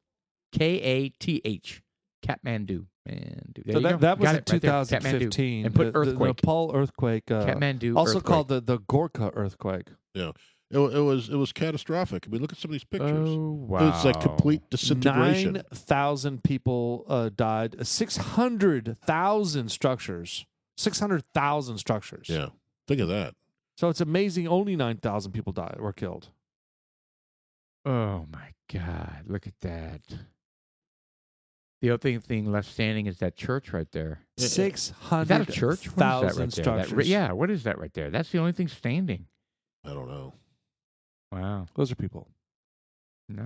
Kathmandu. Mandu. There So you go. that was Got in it right there. 2015. Kathmandu. And put the earthquake. Nepal earthquake, Kathmandu. also earthquake. called the Gorkha earthquake. It was catastrophic. I mean, look at some of these pictures. Oh, wow. It's like complete disintegration. 9,000 people died. 600,000 structures. 600,000 structures. Yeah. Think of that. So it's amazing. Only 9,000 people died or killed. Oh, my God. Look at that. The only thing left standing is that church right there. Is 600,000 that a church? What is that right there? That structures. yeah, what is that right there? That's the only thing standing. I don't know. Wow. Those are people. No.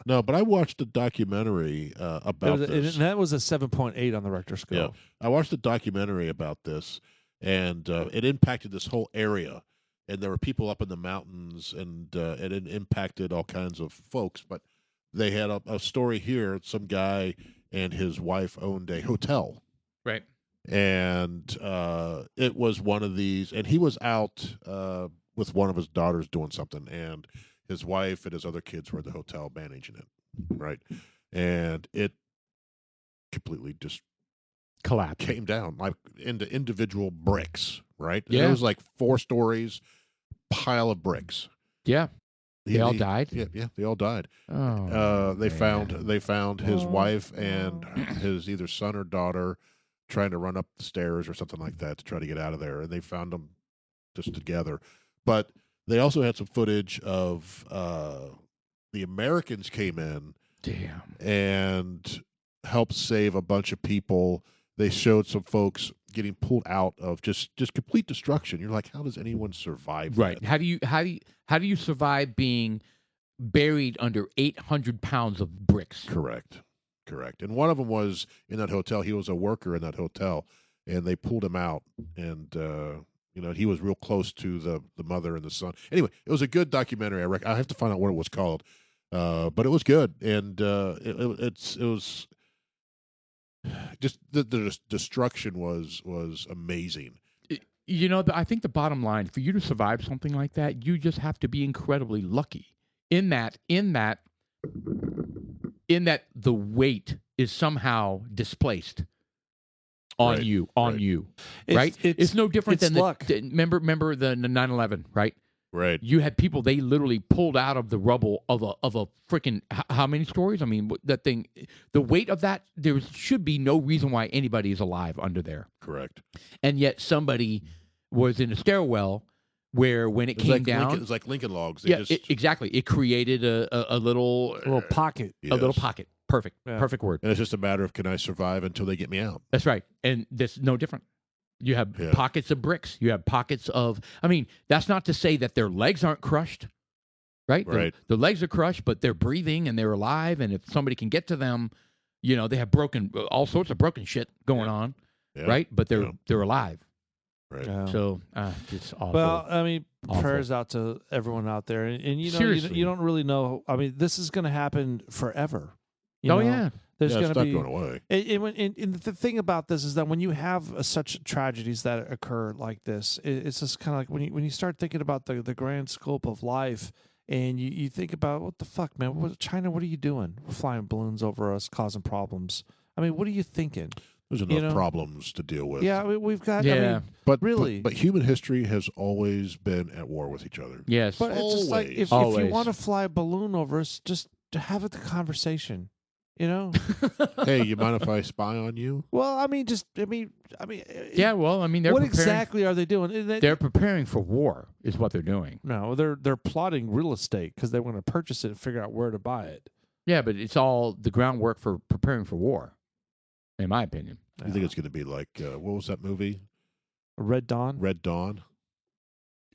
No, but I watched a documentary about this. And that was a 7.8 on the Richter scale. I watched a documentary about this, and it impacted this whole area. And there were people up in the mountains, and it impacted all kinds of folks. But they had a story here. Some guy and his wife owned a hotel. Right. And it was one of these, and he was out with one of his daughters doing something, and his wife and his other kids were at the hotel managing it, right? And it completely just Collapse. came down like into individual bricks, right? Yeah. It was like 4 stories, pile of bricks. Yeah. They all He- died. Yeah, they all died. Oh. They man. found his Oh, wife and his either son or daughter trying to run up the stairs or something like that to try to get out of there, and they found them just together. But they also had some footage of the Americans came in Damn. and helped save a bunch of people. They showed some folks getting pulled out of just complete destruction. You're like, how does anyone survive Right. that? How do you survive being buried under 800 pounds of bricks? Correct. And one of them was in that hotel. He was a worker in that hotel, and they pulled him out, and he was real close to the mother and the son. Anyway, it was a good documentary. I have to find out what it was called, but it was good, and it was just the destruction was amazing. You know, I think the bottom line for you to survive something like that, you just have to be incredibly lucky. In that the weight is somehow displaced on Right, you, It's- right? It's no different it's than luck. remember the 9/11, right? Right. You had people they literally pulled out of the rubble of a freaking how many stories? I mean, that thing, the weight of that, there should be no reason why anybody is alive under there, Correct. and yet somebody was in a stairwell where when it came down, it was like Lincoln Logs. They exactly, it created a little A little pocket. Yes. a little pocket. Perfect. Yeah. Perfect word. And it's just a matter of, can I survive until they get me out? That's right. And that's no different. You have Yeah. pockets of bricks. You have pockets of, I mean, that's not to say that their legs aren't crushed, right? Right. Their legs are crushed, but they're breathing and they're alive. And if somebody can get to them, they have all sorts of broken shit going on, Yeah. right? But they're Yeah. alive. Right. Yeah. So it's awful. Well, I mean, Awful. prayers out to everyone out there, and you know, Seriously. you don't really know. I mean, this is going to happen forever. Oh, yeah. There's Yeah, going it's to not be. going away. And the thing about this is that when you have such tragedies that occur like this, it's just kind of like when you start thinking about the grand scope of life, and you think about, what the fuck, man? China, what are you doing? Flying balloons over us, causing problems. I mean, what are you thinking? There's enough problems to deal with. Yeah, we've got. Yeah. I mean, But really. but human history has always been at war with each other. Yes. But it's just like, if Always. you want to fly a balloon over us, just have the conversation. You know? Hey, you mind if I spy on you? Well, I mean, Yeah, well, I mean, they're what preparing, exactly are they doing? they're preparing for war is what they're doing. No, they're plotting real estate because they want to purchase it and figure out where to buy it. Yeah, but it's all the groundwork for preparing for war, in my opinion. You think it's going to be like, what was that movie? Red Dawn Red Dawn?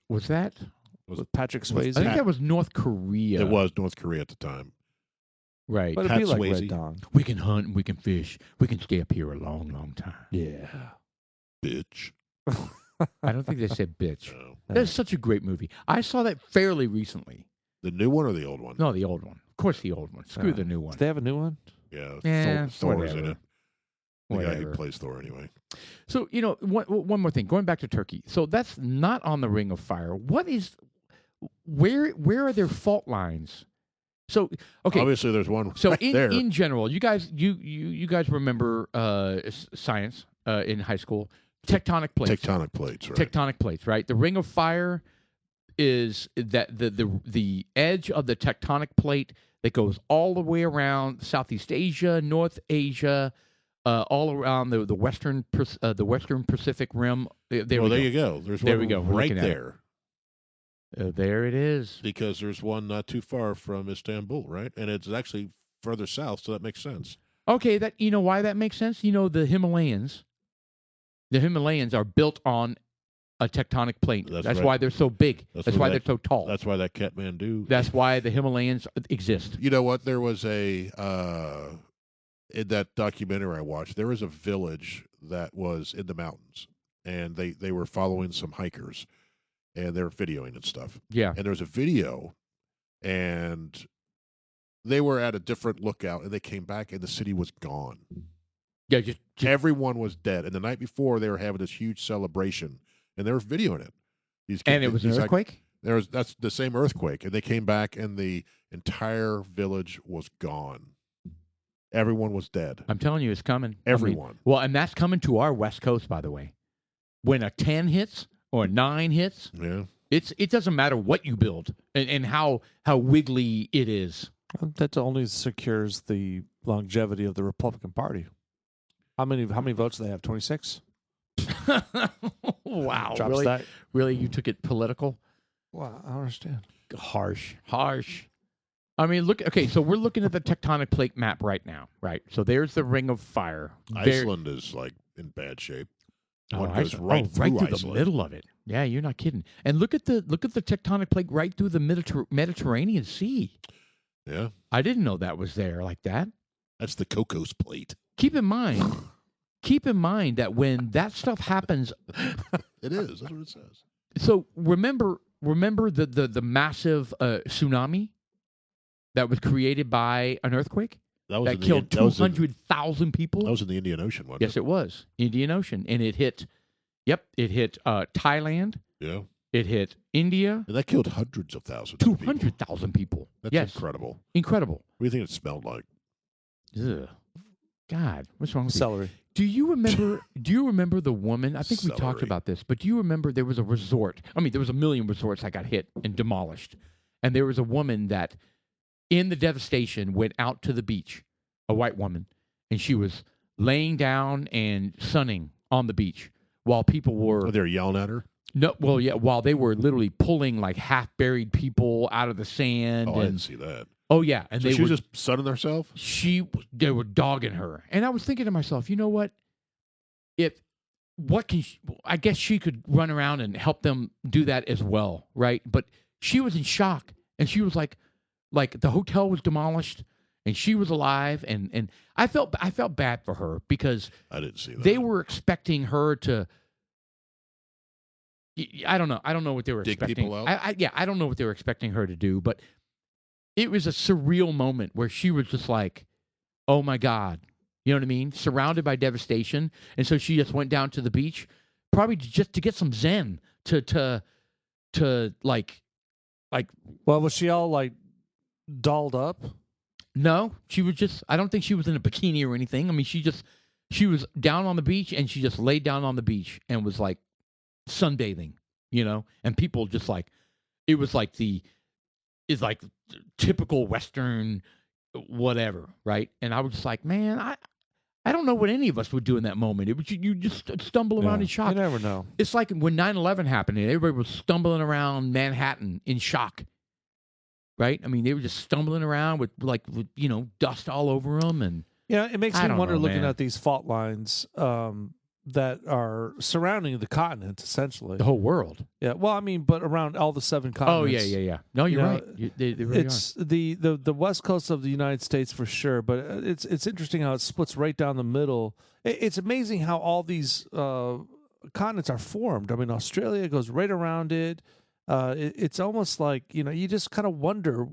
Was that? with Patrick was Swayze? I think that was North Korea. It was North Korea at the time. Right. But it'd be Pat like Swayze. Red Dawn. We can hunt and we can fish. We can stay up here a long, long time. Yeah. Bitch. I don't think they said bitch. No. That's such a great movie. I saw that fairly recently. The new one or the old one? No, the old one. Of course, the old one. Screw the new one. Do they have a new one? Yeah. Yeah, Thor's in whatever. it. The guy who Whatever. plays Thor anyway. So, one more thing. Going back to Turkey. So that's not on the Ring of Fire. Where are their fault lines? So, okay. Obviously, there's one So right there. in general, you guys remember science in high school? Tectonic plates. Tectonic plates, right? Tectonic plates, right? The Ring of Fire is that the edge of the tectonic plate that goes all the way around Southeast Asia, North Asia, all around the western Pacific Rim. There you go. There's There one we go. We're right looking at it. there. There it is. Because there's one not too far from Istanbul, right? And it's actually further south, so that makes sense. Okay, that why that makes sense? The Himalayas. The Himalayas are built on a tectonic plate. That's That's right. why they're so big. That's That's why why they're so tall. That's why that Kathmandu. That's why the Himalayas exist. You know what? There was in that documentary I watched, there was a village that was in the mountains, and they were following some hikers, and they were videoing and stuff. Yeah. And there was a video, and they were at a different lookout, and they came back, and the city was gone. Yeah, just Everyone was dead. And the night before, they were having this huge celebration, and they were videoing it. and it was an earthquake? That's the same earthquake, and they came back, and the entire village was gone. Everyone was dead. I'm telling you, it's coming. Everyone. Well, and that's coming to our West Coast, by the way. When a 10 hits or a 9 hits, Yeah. it doesn't matter what you build and how wiggly it is. That only secures the longevity of the Republican Party. How many votes do they have? 26? Wow. Drops really? that. Really? You took it political? Well, I don't understand. Harsh. I mean, look. Okay, so we're looking at the tectonic plate map right now, right? So there's the Ring of Fire. Iceland is like in bad shape. One goes Iceland. right through the Iceland. middle of it. Yeah, you're not kidding. And look at the tectonic plate right through the Mediterranean Sea. Yeah. I didn't know that was there like that. That's the Cocos plate. Keep in mind that when that stuff happens, It is. That's what it says. so remember the massive tsunami that was created by an earthquake That was that in killed that was in- 200,000 people? That was in the Indian Ocean, wasn't Yes, it was. Indian Ocean. And it hit Thailand. Yeah. It hit India. And that killed hundreds of thousands of people. 200,000 people. That's Yes. incredible. Incredible. What do you think it smelled like? Ugh. God, what's wrong with you? Celery. Do you remember the woman? I think we talked Celery. about this, but do you remember there was a resort? I mean, there was a million resorts that got hit and demolished. And there was a woman that, in the devastation, went out to the beach, a white woman, and she was laying down and sunning on the beach while people were... Oh, they were yelling at her? while they were literally pulling like half-buried people out of the sand. Oh, I didn't see that. Oh yeah, and So they she were was just sunning herself? they were dogging her, and I was thinking to myself, you know what? I guess she could run around and help them do that as well, right? But she was in shock, and she was like the hotel was demolished, and she was alive, and I felt bad for her because I didn't see that. they were expecting her to. I don't know what they were Dig expecting. people out? I don't know what they were expecting her to do, but it was a surreal moment where she was just like, "Oh my God." You know what I mean? Surrounded by devastation. And so she just went down to the beach, probably just to get some zen, to like. Well, was she all like dolled up? No, she was just, I don't think she was in a bikini or anything. I mean, she was down on the beach and she just laid down on the beach and was like sunbathing, and people just like, it's like typical Western whatever, right? And I was just like, man, I don't know what any of us would do in that moment. It was you just stumble around in shock. You never know. It's like when 9/11 happened and everybody was stumbling around Manhattan in shock, right? I mean, they were just stumbling around with dust all over them, and Yeah, it makes I me don't wonder know, looking man. at these fault lines that are surrounding the continent, essentially. the whole world. Yeah, well, I mean, but around all the 7 Oh continents. yeah. No, you're You know, right. They really It's the west coast of the United States for sure, but it's interesting how it splits right down the middle. It's amazing how all these continents are formed. I mean, Australia goes right around it. It's almost like you just kind of wonder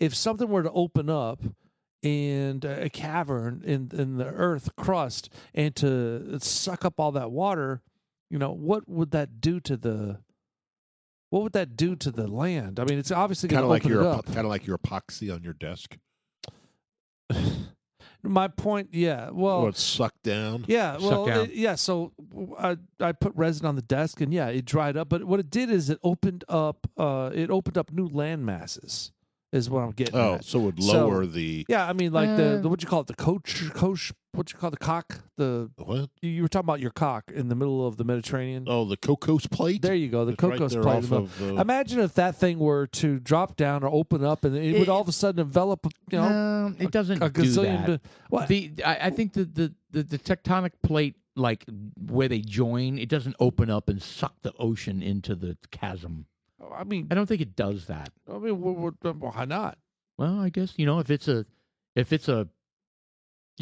if something were to open up and a cavern in the earth crust and to suck up all that water. What would that do to the land? I mean, it's obviously going Kind to of open it up. kind of like your epoxy on your desk. My point, yeah. Oh, Well, it's sucked down. yeah. Well, down. yeah. So I put resin on the desk, and yeah, it dried up. But what it did is it opened up new land masses. Is what I'm getting Oh, at. so it would So- lower the Yeah, I mean, like the what you call it, the coach. What you call the cock? what? You were talking about your cock in the middle of the Mediterranean. Oh, the Cocos plate. There you go, the It's right Cocos there plate. off of the- Imagine if that thing were to drop down or open up, and it would all of a sudden envelop. No, it doesn't a do gazillion. that. What? I think the tectonic plate, like where they join, it doesn't open up and suck the ocean into the chasm. I mean, I don't think it does that. why not? Well, I guess if it's a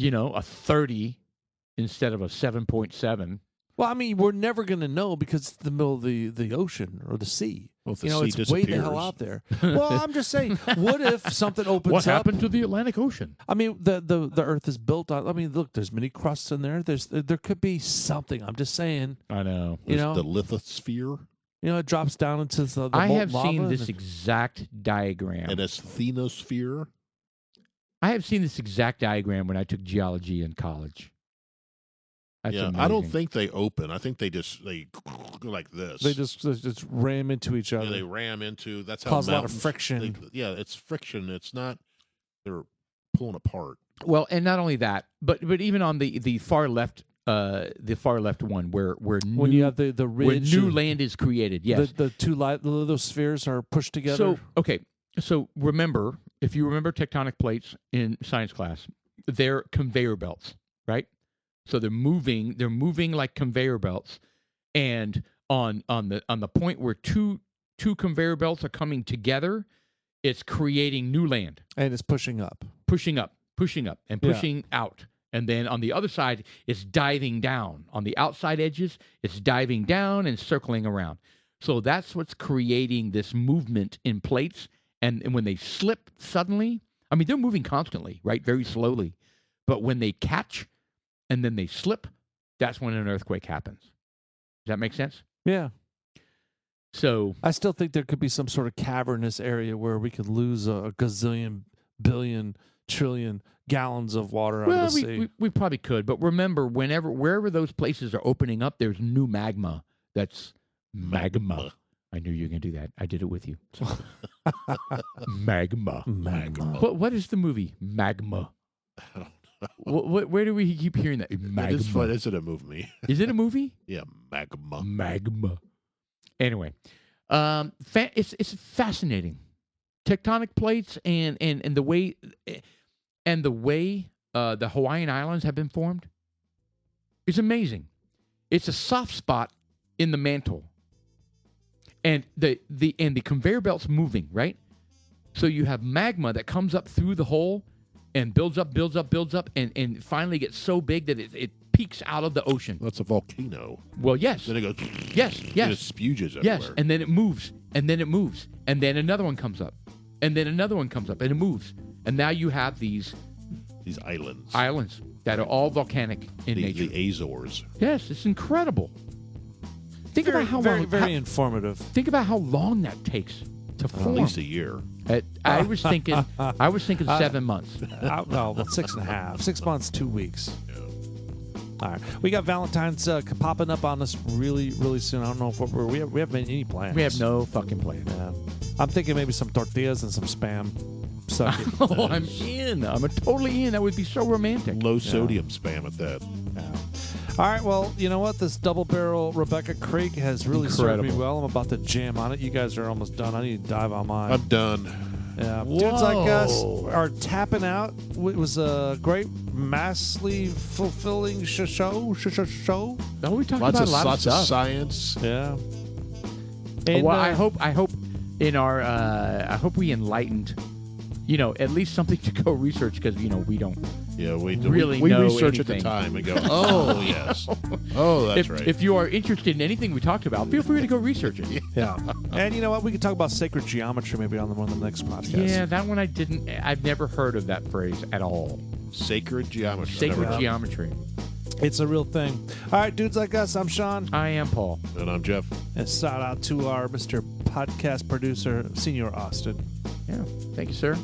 a 30 instead of a 7.7. Well, I mean, we're never going to know because it's the middle of the ocean or the sea. Well, if the sea It's disappears. way the hell out there. Well, I'm just saying, what if something opens What up? happened to the Atlantic Ocean? I mean, the Earth is built on. I mean, look, there's mini crusts in there. There could be something. I'm just saying. I know. You know, the lithosphere, it drops down into the I molten have lava seen and this exact diagram. an asthenosphere. I have seen this exact diagram when I took geology in college. That's Yeah, I don't amazing. think they open. I think they go like this. They just ram into each other. Yeah, they ram into. That's how Cause a lot of mountains- friction. yeah, it's friction. It's not. They're pulling apart. Well, and not only that, but even on the far left one where when you have the where ridge, new and land is created. Yes. the two those spheres are pushed together. So okay, so remember, if you remember tectonic plates in science class, they're conveyor belts, right? So they're moving like conveyor belts, and on the point where two conveyor belts are coming together, it's creating new land, and it's pushing up. pushing up, and Yeah. pushing out. And then on the other side, it's diving down. On the outside edges, it's diving down and circling around. So that's what's creating this movement in plates. And when they slip suddenly, I mean, they're moving constantly, right? Very slowly. But when they catch and then they slip, that's when an earthquake happens. Does that make sense? Yeah. So I still think there could be some sort of cavernous area where we could lose a gazillion, billion, trillion gallons of water out of the sea. we probably could. But remember, wherever those places are opening up, there's new magma. That's magma. I knew you were going to do that. I did it with you. Magma. What is the movie? Magma. Where do we keep hearing that? It Magma. is fun. Is it a movie? Is it a movie? Yeah, magma. Magma. Anyway, it's fascinating. tectonic plates and the way the Hawaiian Islands have been formed is amazing. It's a soft spot in the mantle, and the conveyor belt's moving, right? So you have magma that comes up through the hole and builds up, and finally gets so big that it peaks out of the ocean. That's a volcano. Well, yes. Then it goes. Yes. And it spuges everywhere. Yes, and then it moves, and then another one comes up, and then another one comes up, and it moves, and now you have these islands that are all volcanic in nature. The Azores. Yes, it's incredible. Think about how very, long. very informative. Think about how long that takes to form. At least a year. I was thinking 7 months. No, well, 6.5. 6 months, 2 weeks. All right, we got Valentine's popping up on us really, really soon. I don't know if we haven't made any plans. We have no fucking plan. Yeah. I'm thinking maybe some tortillas and some Spam. Suck it. Oh, I'm in. I'm totally in. That would be so romantic. Low sodium Spam at that. Yeah. All right, well, you know what? This double barrel Rebecca Creek has really served me well. I'm about to jam on it. You guys are almost done. I need to dive on mine. I'm done. Yeah, Whoa. dudes like us are tapping out. It was a great, massively fulfilling show. No, we talked about a lot of stuff. Science. Yeah. And, well, I hope in our I hope we enlightened, at least something to go research, because we don't. Yeah, we really we know research anything. at the time and go, oh yes, oh that's right. If you are interested in anything we talked about, feel free to go research it. Yeah. And you know what? We could talk about sacred geometry maybe on one of the next podcasts. Yeah, that one I've never heard of that phrase at all. Sacred geometry. Sacred geometry. It's a real thing. All right, dudes like us, I'm Sean. I am Paul. And I'm Jeff. And shout out to our Mr. Podcast producer, Senior Austin. Yeah. Thank you, sir.